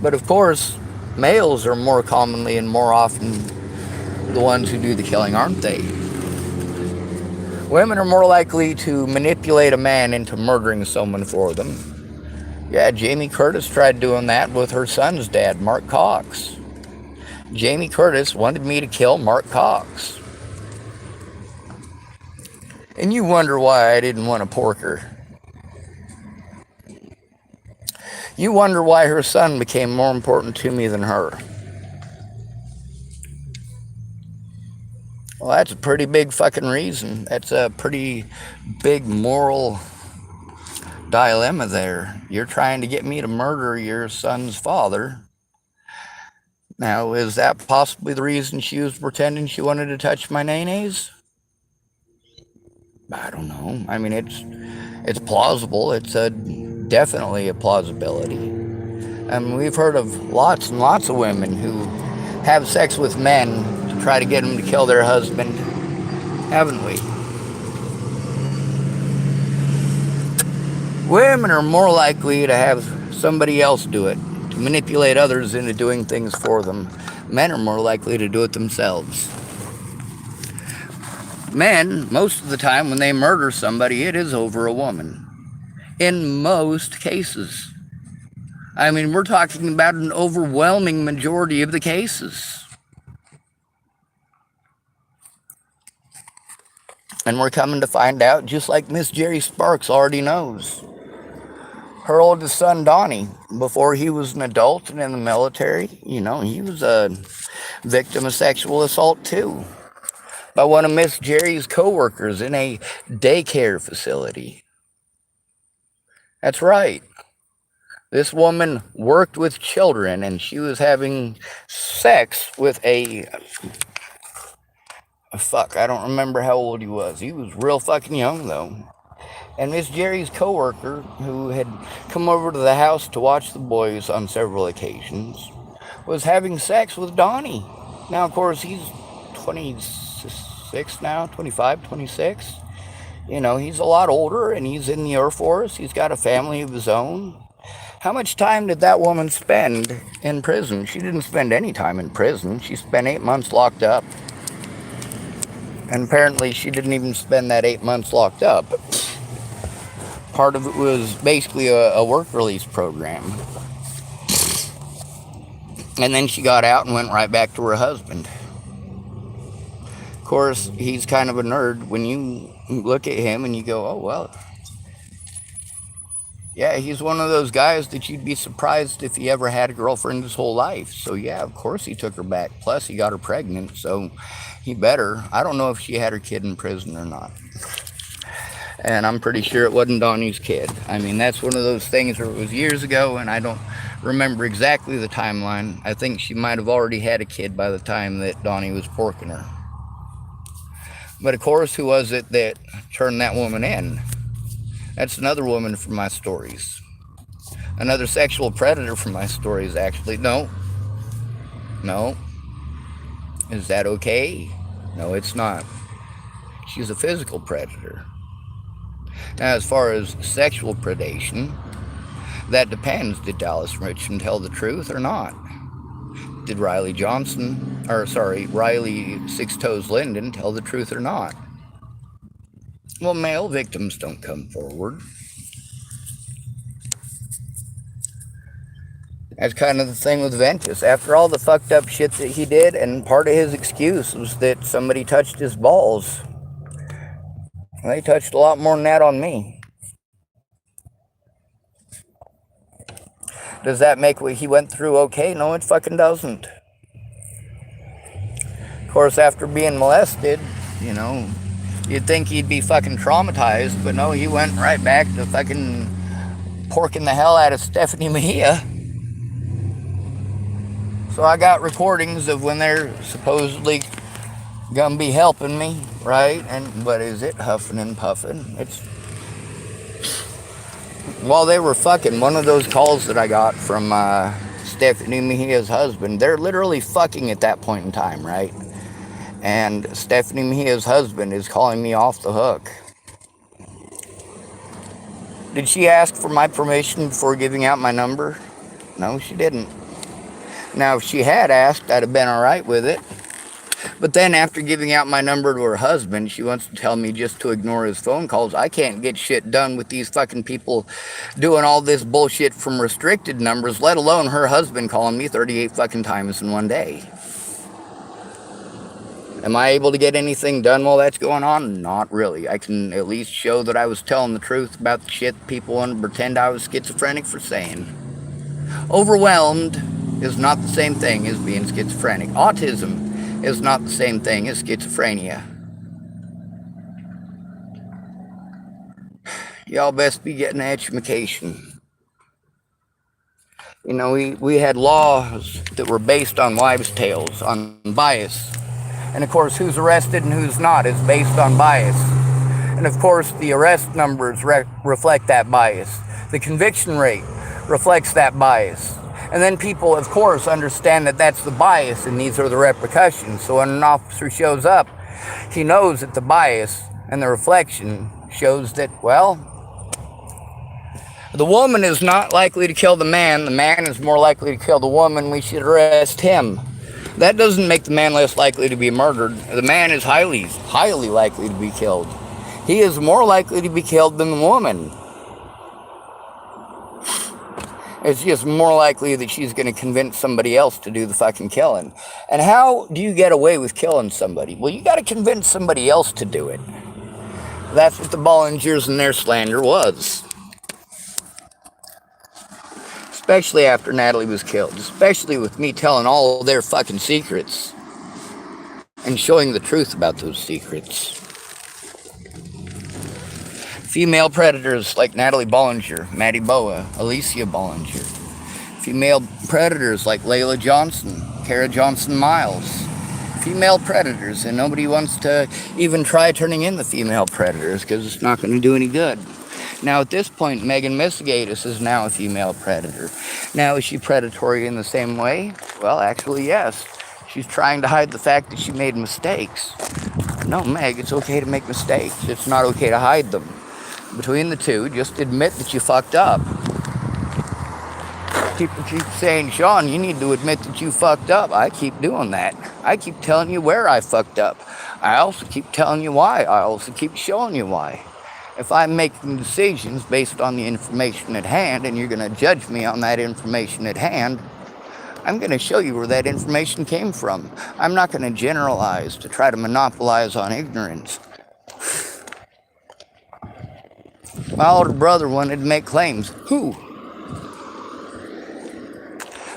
But of course, males are more commonly and more often the ones who do the killing, aren't they? Women are more likely to manipulate a man into murdering someone for them. Yeah, Jamie Curtis tried doing that with her son's dad, Mark Cox. Jamie Curtis wanted me to kill Mark Cox. And you wonder why I didn't want to pork her. You wonder why her son became more important to me than her. Well, that's a pretty big fucking reason. That's a pretty big moral dilemma there. You're trying to get me to murder your son's father. Now, is that possibly the reason she was pretending she wanted to touch my nays? I don't know. I mean, it's plausible. It's definitely a plausibility. I mean, we've heard of lots and lots of women who have sex with men to try to get them to kill their husband, haven't we? Women are more likely to have somebody else do it, to manipulate others into doing things for them. Men are more likely to do it themselves. Men, most of the time when they murder somebody, it is over a woman. In most cases. I mean, we're talking about an overwhelming majority of the cases. And we're coming to find out, just like Miss Jerry Sparks already knows. Her oldest son, Donnie, before he was an adult and in the military, you know, he was a victim of sexual assault too. By one of Miss Jerry's co-workers in a daycare facility. That's right. This woman worked with children and she was having sex with I don't remember how old he was. He was real fucking young though. And Miss Jerry's co-worker, who had come over to the house to watch the boys on several occasions, was having sex with Donnie. Now, of course, he's 26 26 now, 25, 26. You know, he's a lot older and he's in the Air Force. He's got a family of his own. How much time did that woman spend in prison? She didn't spend any time in prison. She spent 8 months locked up. And apparently she didn't even spend that 8 months locked up. Part of it was basically a work release program. And then she got out and went right back to her husband. Of course, he's kind of a nerd. When you look at him and you go, oh, well, yeah, he's one of those guys that you'd be surprised if he ever had a girlfriend his whole life. So, yeah, of course he took her back. Plus, he got her pregnant, so he better. I don't know if she had her kid in prison or not. And I'm pretty sure it wasn't Donnie's kid. I mean, that's one of those things where it was years ago, and I don't remember exactly the timeline. I think she might have already had a kid by the time that Donnie was porking her. But, of course, who was it that turned that woman in? That's another woman from my stories. Another sexual predator from my stories, actually. No. Is that okay? No, it's not. She's a physical predator. Now, as far as sexual predation, that depends. Did Dallas Richmond tell the truth or not? Did Riley Six Toes Linden tell the truth or not? Well, male victims don't come forward. That's kind of the thing with Ventus. After all the fucked up shit that he did, and part of his excuse was that somebody touched his balls. They touched a lot more than that on me. Does that make what he went through okay? No, it fucking doesn't. Of course, after being molested, you know, you'd think he'd be fucking traumatized, but no, he went right back to fucking porking the hell out of Stephanie Mejia. So I got recordings of when they're supposedly gonna be helping me, right? And what is it? Huffing and puffing. It's while they were fucking, one of those calls that I got from Stephanie Mejia's husband, they're literally fucking at that point in time, right? And Stephanie Mejia's husband is calling me off the hook. Did she ask for my permission before giving out my number? No, she didn't. Now, if she had asked, I'd have been all right with it. But then after giving out my number to her husband, she wants to tell me just to ignore his phone calls. I can't get shit done with these fucking people doing all this bullshit from restricted numbers, let alone her husband calling me 38 fucking times in one day. Am I able to get anything done while that's going on? Not really. I can at least show that I was telling the truth about the shit people want to pretend I was schizophrenic for saying. Overwhelmed is not the same thing as being schizophrenic. Autism is not the same thing as schizophrenia. Y'all best be getting an education. You know, we had laws that were based on wives' tales, on bias. And of course, who's arrested and who's not is based on bias. And of course, the arrest numbers reflect that bias. The conviction rate reflects that bias. And then people, of course, understand that that's the bias and these are the repercussions. So when an officer shows up, he knows that the bias and the reflection shows that, well, the woman is not likely to kill the man is more likely to kill the woman, we should arrest him. That doesn't make the man less likely to be murdered. The man is highly, highly likely to be killed. He is more likely to be killed than the woman. It's just more likely that she's going to convince somebody else to do the fucking killing. And how do you get away with killing somebody? Well, you got to convince somebody else to do it. That's what the Bollingers and their slander was. Especially after Natalie was killed. Especially with me telling all their fucking secrets. And showing the truth about those secrets. Female predators like Natalie Bollinger, Maddie Boa, Alicia Bollinger. Female predators like Layla Johnson, Kara Johnson Miles. Female predators, and nobody wants to even try turning in the female predators because it's not going to do any good. Now at this point, Megan Misgatis is now a female predator. Now is she predatory in the same way? Well, actually yes. She's trying to hide the fact that she made mistakes. No, Meg, it's okay to make mistakes. It's not okay to hide them. Between the two, just admit that you fucked up. People keep saying, Sean, you need to admit that you fucked up. I keep doing that. I keep telling you where I fucked up. I also keep telling you why. I also keep showing you why. If I'm making decisions based on the information at hand and you're going to judge me on that information at hand, I'm going to show you where that information came from. I'm not going to generalize to try to monopolize on ignorance. My older brother wanted to make claims. Who?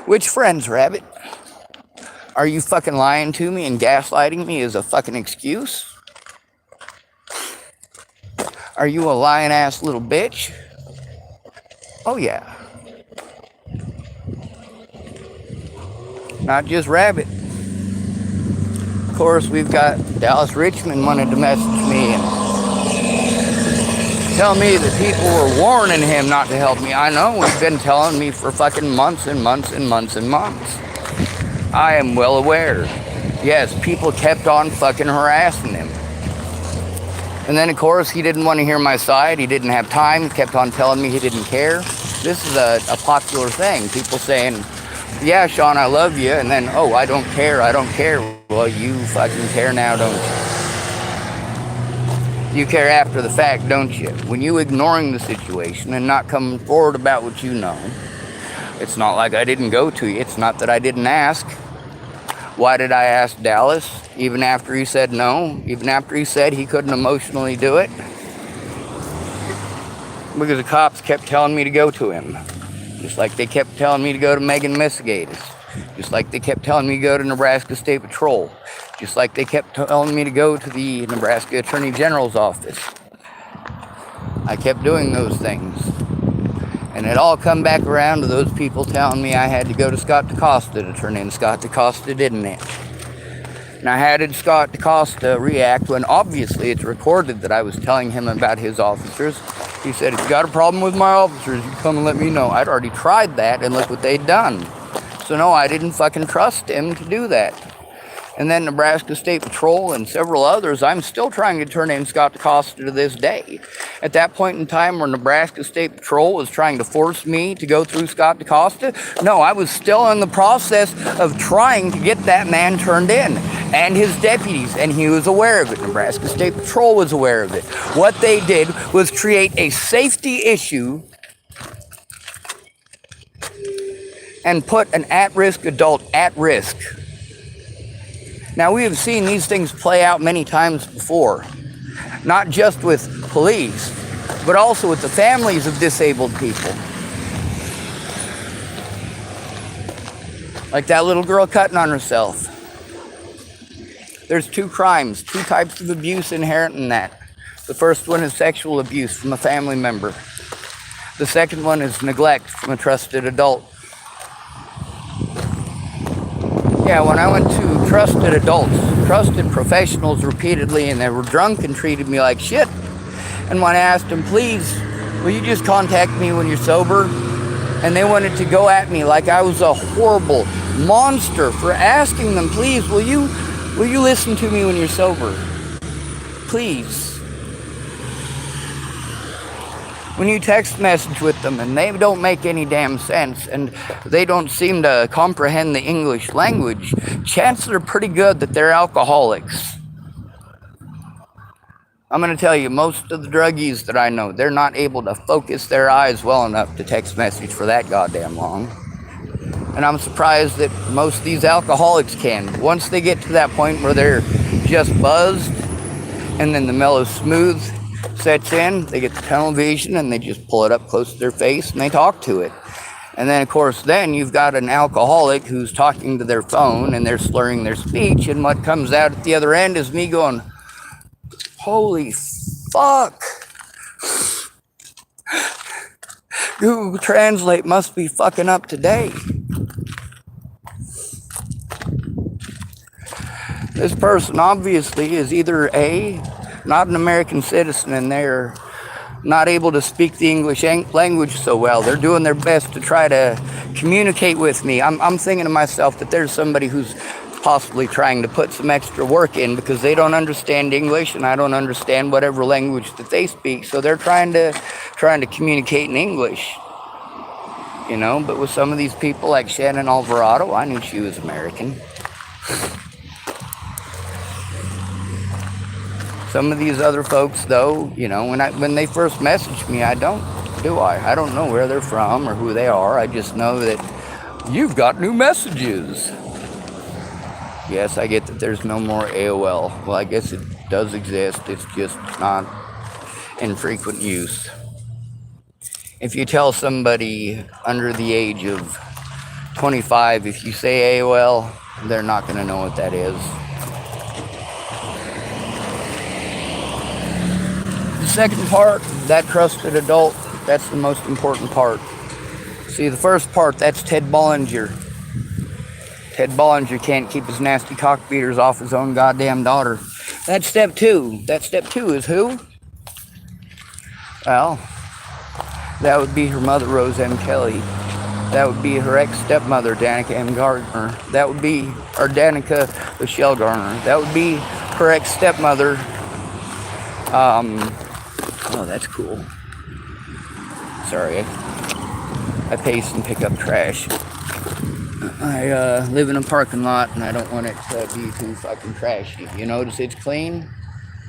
Which friends, Rabbit? Are you fucking lying to me and gaslighting me as a fucking excuse? Are you a lying ass little bitch? Oh yeah. Not just Rabbit. Of course, we've got Dallas Richmond wanted to message me and tell me that people were warning him not to help me. I know, he's been telling me for fucking months and months and months and months. I am well aware. Yes, people kept on fucking harassing him. And then, of course, he didn't want to hear my side. He didn't have time. He kept on telling me he didn't care. This is a popular thing. People saying, yeah, Sean, I love you. And then, oh, I don't care. I don't care. Well, you fucking care now, don't you? You care after the fact, don't you? When you ignoring the situation and not coming forward about what you know, it's not like I didn't go to you. It's not that I didn't ask. Why did I ask Dallas? Even after he said no? Even after he said he couldn't emotionally do it? Because the cops kept telling me to go to him. Just like they kept telling me to go to Megan Messigatis. Just like they kept telling me to go to Nebraska State Patrol. Just like they kept telling me to go to the Nebraska Attorney General's office. I kept doing those things. And it all come back around to those people telling me I had to go to Scott DaCosta to turn in. Scott DaCosta didn't it. And how did Scott DaCosta react when obviously it's recorded that I was telling him about his officers? He said, if you got a problem with my officers, you come and let me know. I'd already tried that and look what they'd done. So no, I didn't fucking trust him to do that. And then Nebraska State Patrol and several others, I'm still trying to turn in Scott DaCosta to this day. At that point in time where Nebraska State Patrol was trying to force me to go through Scott DaCosta, no, I was still in the process of trying to get that man turned in. And his deputies, and he was aware of it. Nebraska State Patrol was aware of it. What they did was create a safety issue and put an at-risk adult at risk. Now, we have seen these things play out many times before, not just with police, but also with the families of disabled people. Like that little girl cutting on herself. There's two crimes, two types of abuse inherent in that. The first one is sexual abuse from a family member. The second one is neglect from a trusted adult. Yeah, when I went to trusted adults, trusted professionals repeatedly, and they were drunk and treated me like shit. And when I asked them, please, will you just contact me when you're sober? And they wanted to go at me like I was a horrible monster for asking them, please, will you listen to me when you're sober? Please. When you text message with them and they don't make any damn sense and they don't seem to comprehend the English language, chances are pretty good that they're alcoholics. I'm going to tell you, most of the druggies that I know, they're not able to focus their eyes well enough to text message for that goddamn long. And I'm surprised that most of these alcoholics can. Once they get to that point where they're just buzzed and then the mellow smooth sets in, they get the tunnel vision and they just pull it up close to their face and they talk to it. And then, of course, then you've got an alcoholic who's talking to their phone and they're slurring their speech, and what comes out at the other end is me going, holy fuck. Google Translate must be fucking up today. This person obviously is either A, not an American citizen, and they're not able to speak the English language so well. They're doing their best to try to communicate with me. I'm thinking to myself that there's somebody who's possibly trying to put some extra work in because they don't understand English and I don't understand whatever language that they speak. So they're trying to communicate in English, you know. But with some of these people like Shannon Alvarado, I knew she was American. Some of these other folks, though, you know, when they first message me, I don't know where they're from or who they are. I just know that you've got new messages. Yes, I get that there's no more AOL. Well, I guess it does exist. It's just not in frequent use. If you tell somebody under the age of 25, if you say AOL, they're not going to know what that is. The second part, that trusted adult, that's the most important part. See, the first part, that's Ted Bollinger. Ted Bollinger can't keep his nasty cockbeaters off his own goddamn daughter. That's step two. That step two is who? Well, that would be her mother, Rose M. Kelly. That would be her ex-stepmother, Danica M. Gardner. That would be, or Danica Michelle Garner. That would be her ex-stepmother. Oh, that's cool. Sorry, I pace and pick up trash. I live in a parking lot and I don't want it to be too fucking trashy. You notice it's clean?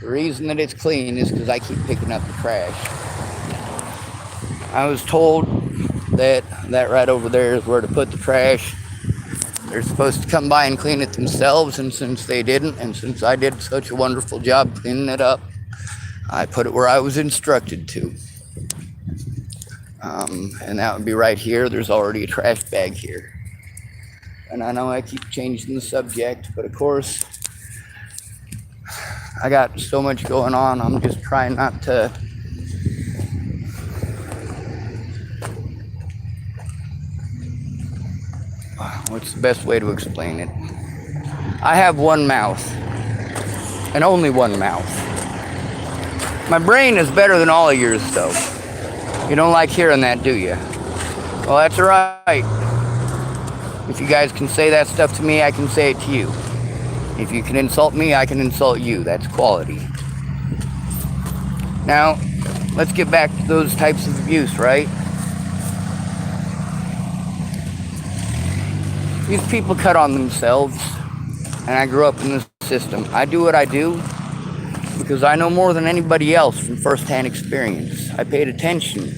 The reason that it's clean is because I keep picking up the trash. I was told that right over there is where to put the trash. They're supposed to come by and clean it themselves, and since they didn't, and since I did such a wonderful job cleaning it up, I put it where I was instructed to. And that would be right here. There's already a trash bag here. And I know I keep changing the subject, but of course, I got so much going on, I'm just trying not to what's the best way to explain it? I have one mouth, and only one mouth. My brain is better than all of yours, though. You don't like hearing that, do you? Well, that's all right. If you guys can say that stuff to me, I can say it to you. If you can insult me, I can insult you. That's quality. Now, let's get back to those types of abuse, right? These people cut on themselves, and I grew up in this system. I do what I do because I know more than anybody else from first-hand experience. I paid attention.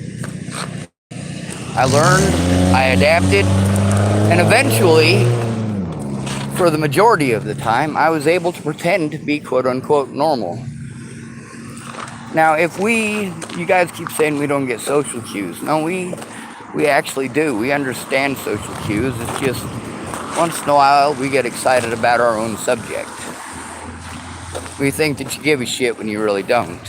I learned, I adapted, and eventually, for the majority of the time, I was able to pretend to be quote-unquote normal. Now, you guys keep saying we don't get social cues. No, we actually do. We understand social cues. It's just, once in a while, we get excited about our own subject. We think that you give a shit when you really don't.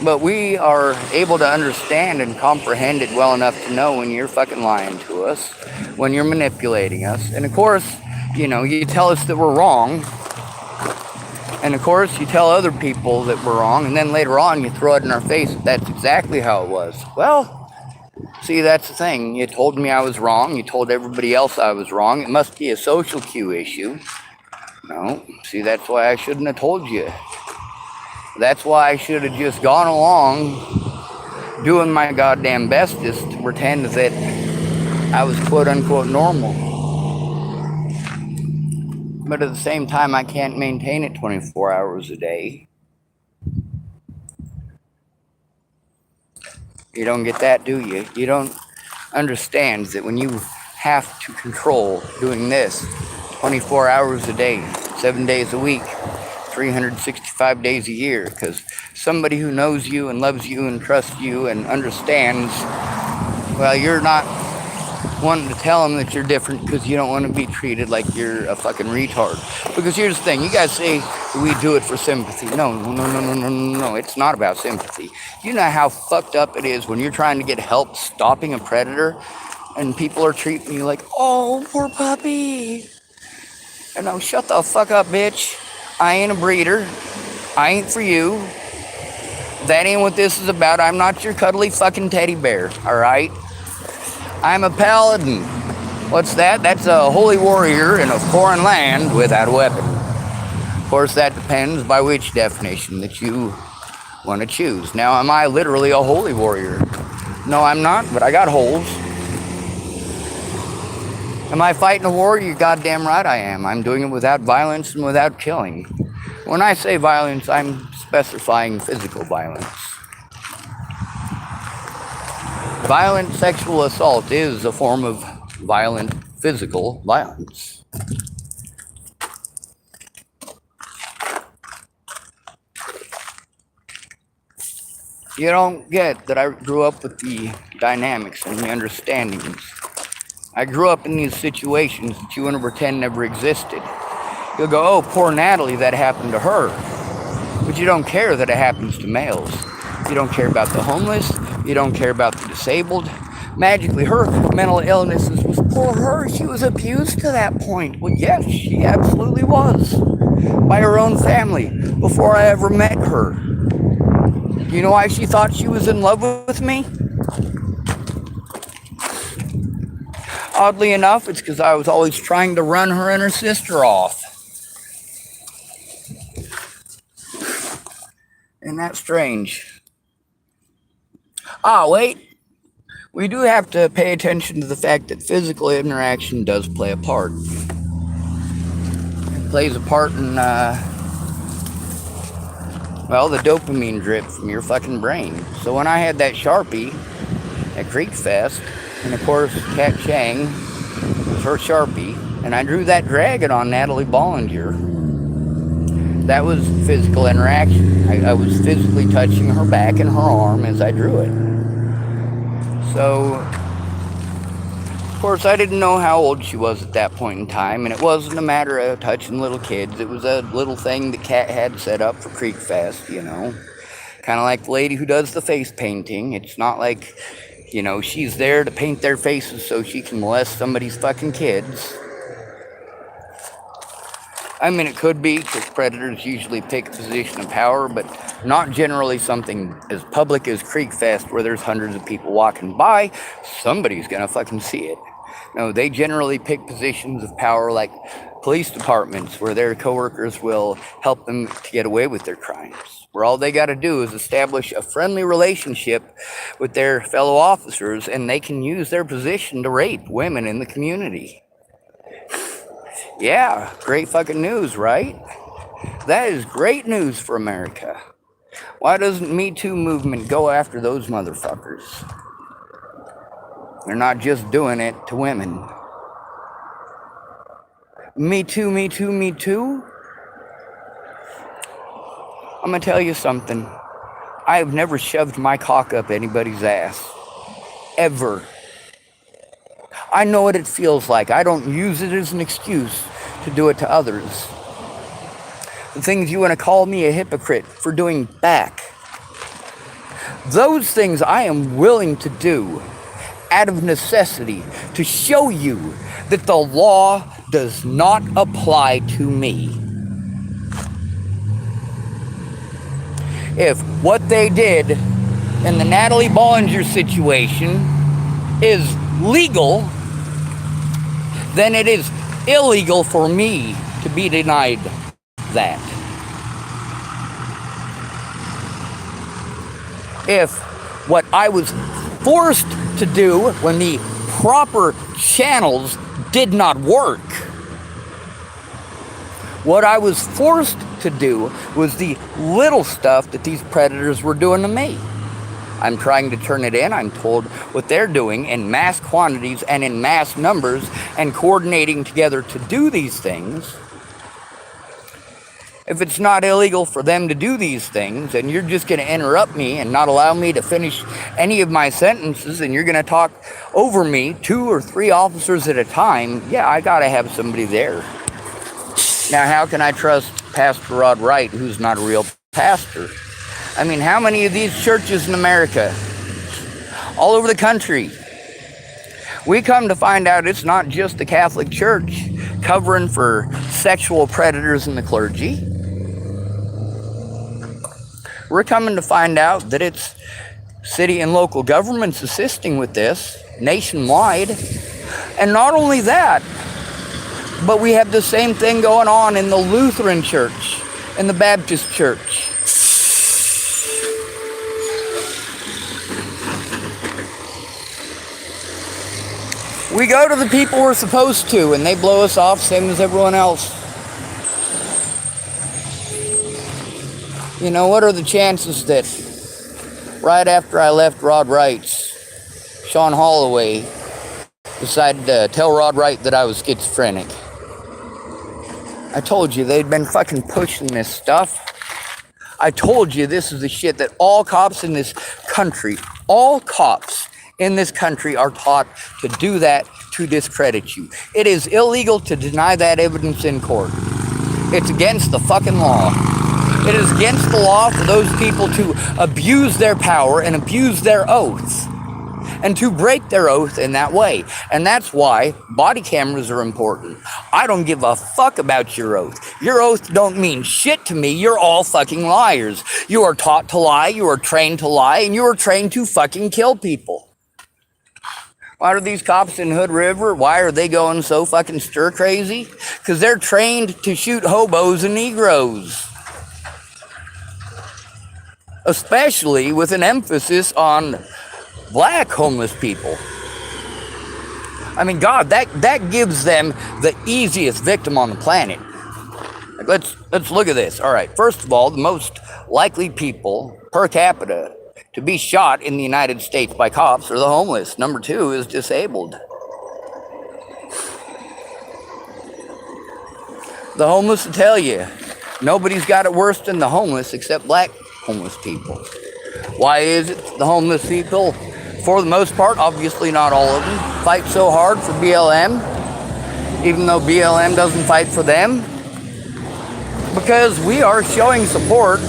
But we are able to understand and comprehend it well enough to know when you're fucking lying to us, when you're manipulating us. And of course, you know, you tell us that we're wrong. And of course, you tell other people that we're wrong. And then later on, you throw it in our face that that's exactly how it was. Well, see, that's the thing. You told me I was wrong. You told everybody else I was wrong. It must be a social cue issue. No, see, that's why I shouldn't have told you. That's why I should have just gone along doing my goddamn bestest to pretend that I was quote-unquote normal. But at the same time, I can't maintain it 24 hours a day. You don't get that, do you? You don't understand that when you have to control doing this 24 hours a day, 7 days a week, 365 days a year, because somebody who knows you and loves you and trusts you and understands, well, you're not wanting to tell them that you're different because you don't want to be treated like you're a fucking retard. Because here's the thing, you guys say we do it for sympathy. No, it's not about sympathy. You know how fucked up it is when you're trying to get help stopping a predator and people are treating you like, oh, poor puppy. And no, shut the fuck up, bitch. I ain't a breeder. I ain't for you. That ain't what this is about. I'm not your cuddly fucking teddy bear, alright? I'm a paladin. What's that? That's a holy warrior in a foreign land without a weapon. Of course, that depends by which definition that you want to choose. Now, am I literally a holy warrior? No, I'm not, but I got holes. Am I fighting a war? You're goddamn right I am. I'm doing it without violence and without killing. When I say violence, I'm specifying physical violence. Violent sexual assault is a form of violent physical violence. You don't get that I grew up with the dynamics and the understandings. I grew up in these situations that you want to pretend never existed. You'll go, oh, poor Natalie, that happened to her. But you don't care that it happens to males. You don't care about the homeless. You don't care about the disabled. Magically, her mental illnesses was poor her. She was abused to that point. Well, yes, she absolutely was. By her own family before I ever met her. You know why she thought she was in love with me? Oddly enough, it's because I was always trying to run her and her sister off. Isn't that strange? Wait. We do have to pay attention to the fact that physical interaction does play a part. It plays a part in, the dopamine drip from your fucking brain. So when I had that Sharpie at Creek Fest, and of course Kat Chang was her Sharpie, and I drew that dragon on Natalie Bollinger, that was physical interaction. I was physically touching her back and her arm as I drew it. So, of course, I didn't know how old she was at that point in time, and it wasn't a matter of touching little kids. It was a little thing that Kat had set up for Creek Fest, you know. Kind of like the lady who does the face painting. It's not like, you know, she's there to paint their faces so she can molest somebody's fucking kids. I mean, it could be, because predators usually pick a position of power, but not generally something as public as Creek Fest where there's hundreds of people walking by. Somebody's gonna fucking see it. No, they generally pick positions of power like police departments where their coworkers will help them to get away with their crimes. Where all they gotta do is establish a friendly relationship with their fellow officers and they can use their position to rape women in the community. Yeah, great fucking news, right? That is great news for America. Why doesn't Me Too movement go after those motherfuckers? They're not just doing it to women. Me too, me too, me too? I'm gonna tell you something. I have never shoved my cock up anybody's ass. Ever. I know what it feels like. I don't use it as an excuse to do it to others. The things you want to call me a hypocrite for doing back. Those things I am willing to do out of necessity to show you that the law does not apply to me. If what they did in the Natalie Bollinger situation is legal, then it is illegal for me to be denied that. If what I was forced to do when the proper channels did not work, what I was forced to do was the little stuff that these predators were doing to me. I'm trying to turn it in. I'm told what they're doing in mass quantities and in mass numbers and coordinating together to do these things. If it's not illegal for them to do these things and you're just going to interrupt me and not allow me to finish any of my sentences and you're going to talk over me, 2 or 3 officers at a time, yeah, I got to have somebody there. Now, how can I trust Pastor Rod Wright, who's not a real pastor? I mean, how many of these churches in America, all over the country, we come to find out it's not just the Catholic Church covering for sexual predators in the clergy. We're coming to find out that it's city and local governments assisting with this nationwide. And not only that, but we have the same thing going on in the Lutheran church and the Baptist church. We go to the people we're supposed to, and they blow us off, same as everyone else. You know, what are the chances that right after I left Rod Wright's, Sean Holloway decided to tell Rod Wright that I was schizophrenic? I told you they'd been fucking pushing this stuff. I told you this is the shit that all cops in this country, are taught to do that to discredit you. It is illegal to deny that evidence in court. It's against the fucking law. It is against the law for those people to abuse their power and abuse their oaths, and to break their oath in that way. And that's why body cameras are important. I don't give a fuck about your oath. Your oath don't mean shit to me. You're all fucking liars. You are taught to lie, you are trained to lie, and you are trained to fucking kill people. Why are these cops in Hood River, why are they going so fucking stir crazy? Because they're trained to shoot hobos and Negroes. Especially with an emphasis on black homeless people. I mean, God, that gives them the easiest victim on the planet. Like, let's look at this. All right, first of all, the most likely people per capita to be shot in the United States by cops are the homeless. Number 2 is disabled. The homeless will tell you, nobody's got it worse than the homeless except black homeless people. Why is it the homeless people, for the most part, obviously not all of them, fight so hard for BLM, even though BLM doesn't fight for them? Because we are showing support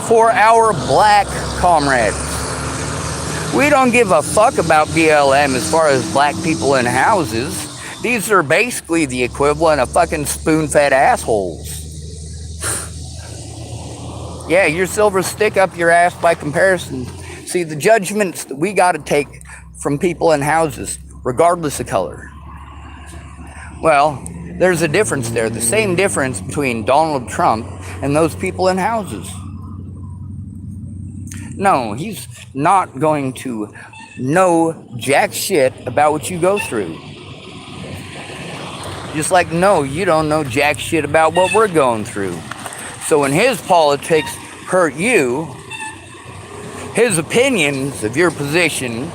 for our black comrades. We don't give a fuck about BLM as far as black people in houses. These are basically the equivalent of fucking spoon-fed assholes. Yeah, your silver stick up your ass by comparison. See, the judgments that we gotta take from people in houses, regardless of color. Well, there's a difference there. The same difference between Donald Trump and those people in houses. No, he's not going to know jack shit about what you go through. Just like, no, you don't know jack shit about what we're going through. So when his politics hurt you, his opinions of your position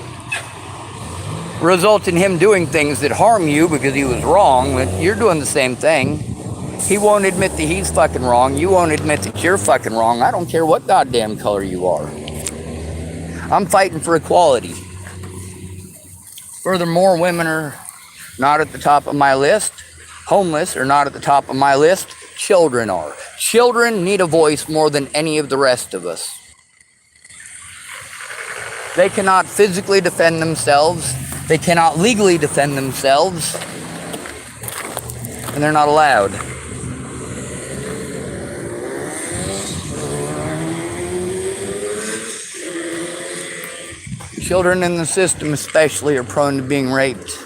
result in him doing things that harm you because he was wrong, but you're doing the same thing. He won't admit that he's fucking wrong. You won't admit that you're fucking wrong. I don't care what goddamn color you are. I'm fighting for equality. Furthermore, women are not at the top of my list. Homeless are not at the top of my list. Children are. Children need a voice more than any of the rest of us. They cannot physically defend themselves. They cannot legally defend themselves. And they're not allowed. Children in the system especially are prone to being raped,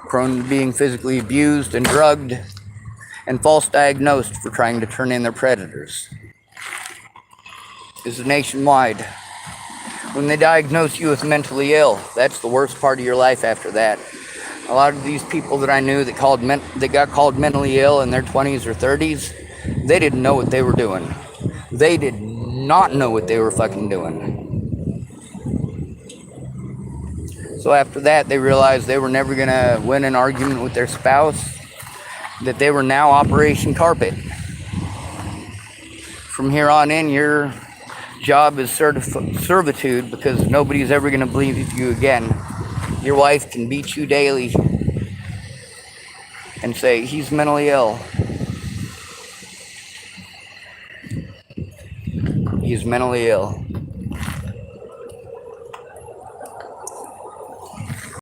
prone to being physically abused and drugged, and false diagnosed for trying to turn in their predators. This is nationwide. When they diagnose you as mentally ill, that's the worst part of your life after that. A lot of these people that I knew that got called mentally ill in their 20s or 30s, they didn't know what they were doing. They did not know what they were fucking doing. So after that, they realized they were never going to win an argument with their spouse, that they were now Operation Carpet. From here on in, your job is servitude because nobody's ever going to believe you again. Your wife can beat you daily and say, he's mentally ill. He's mentally ill.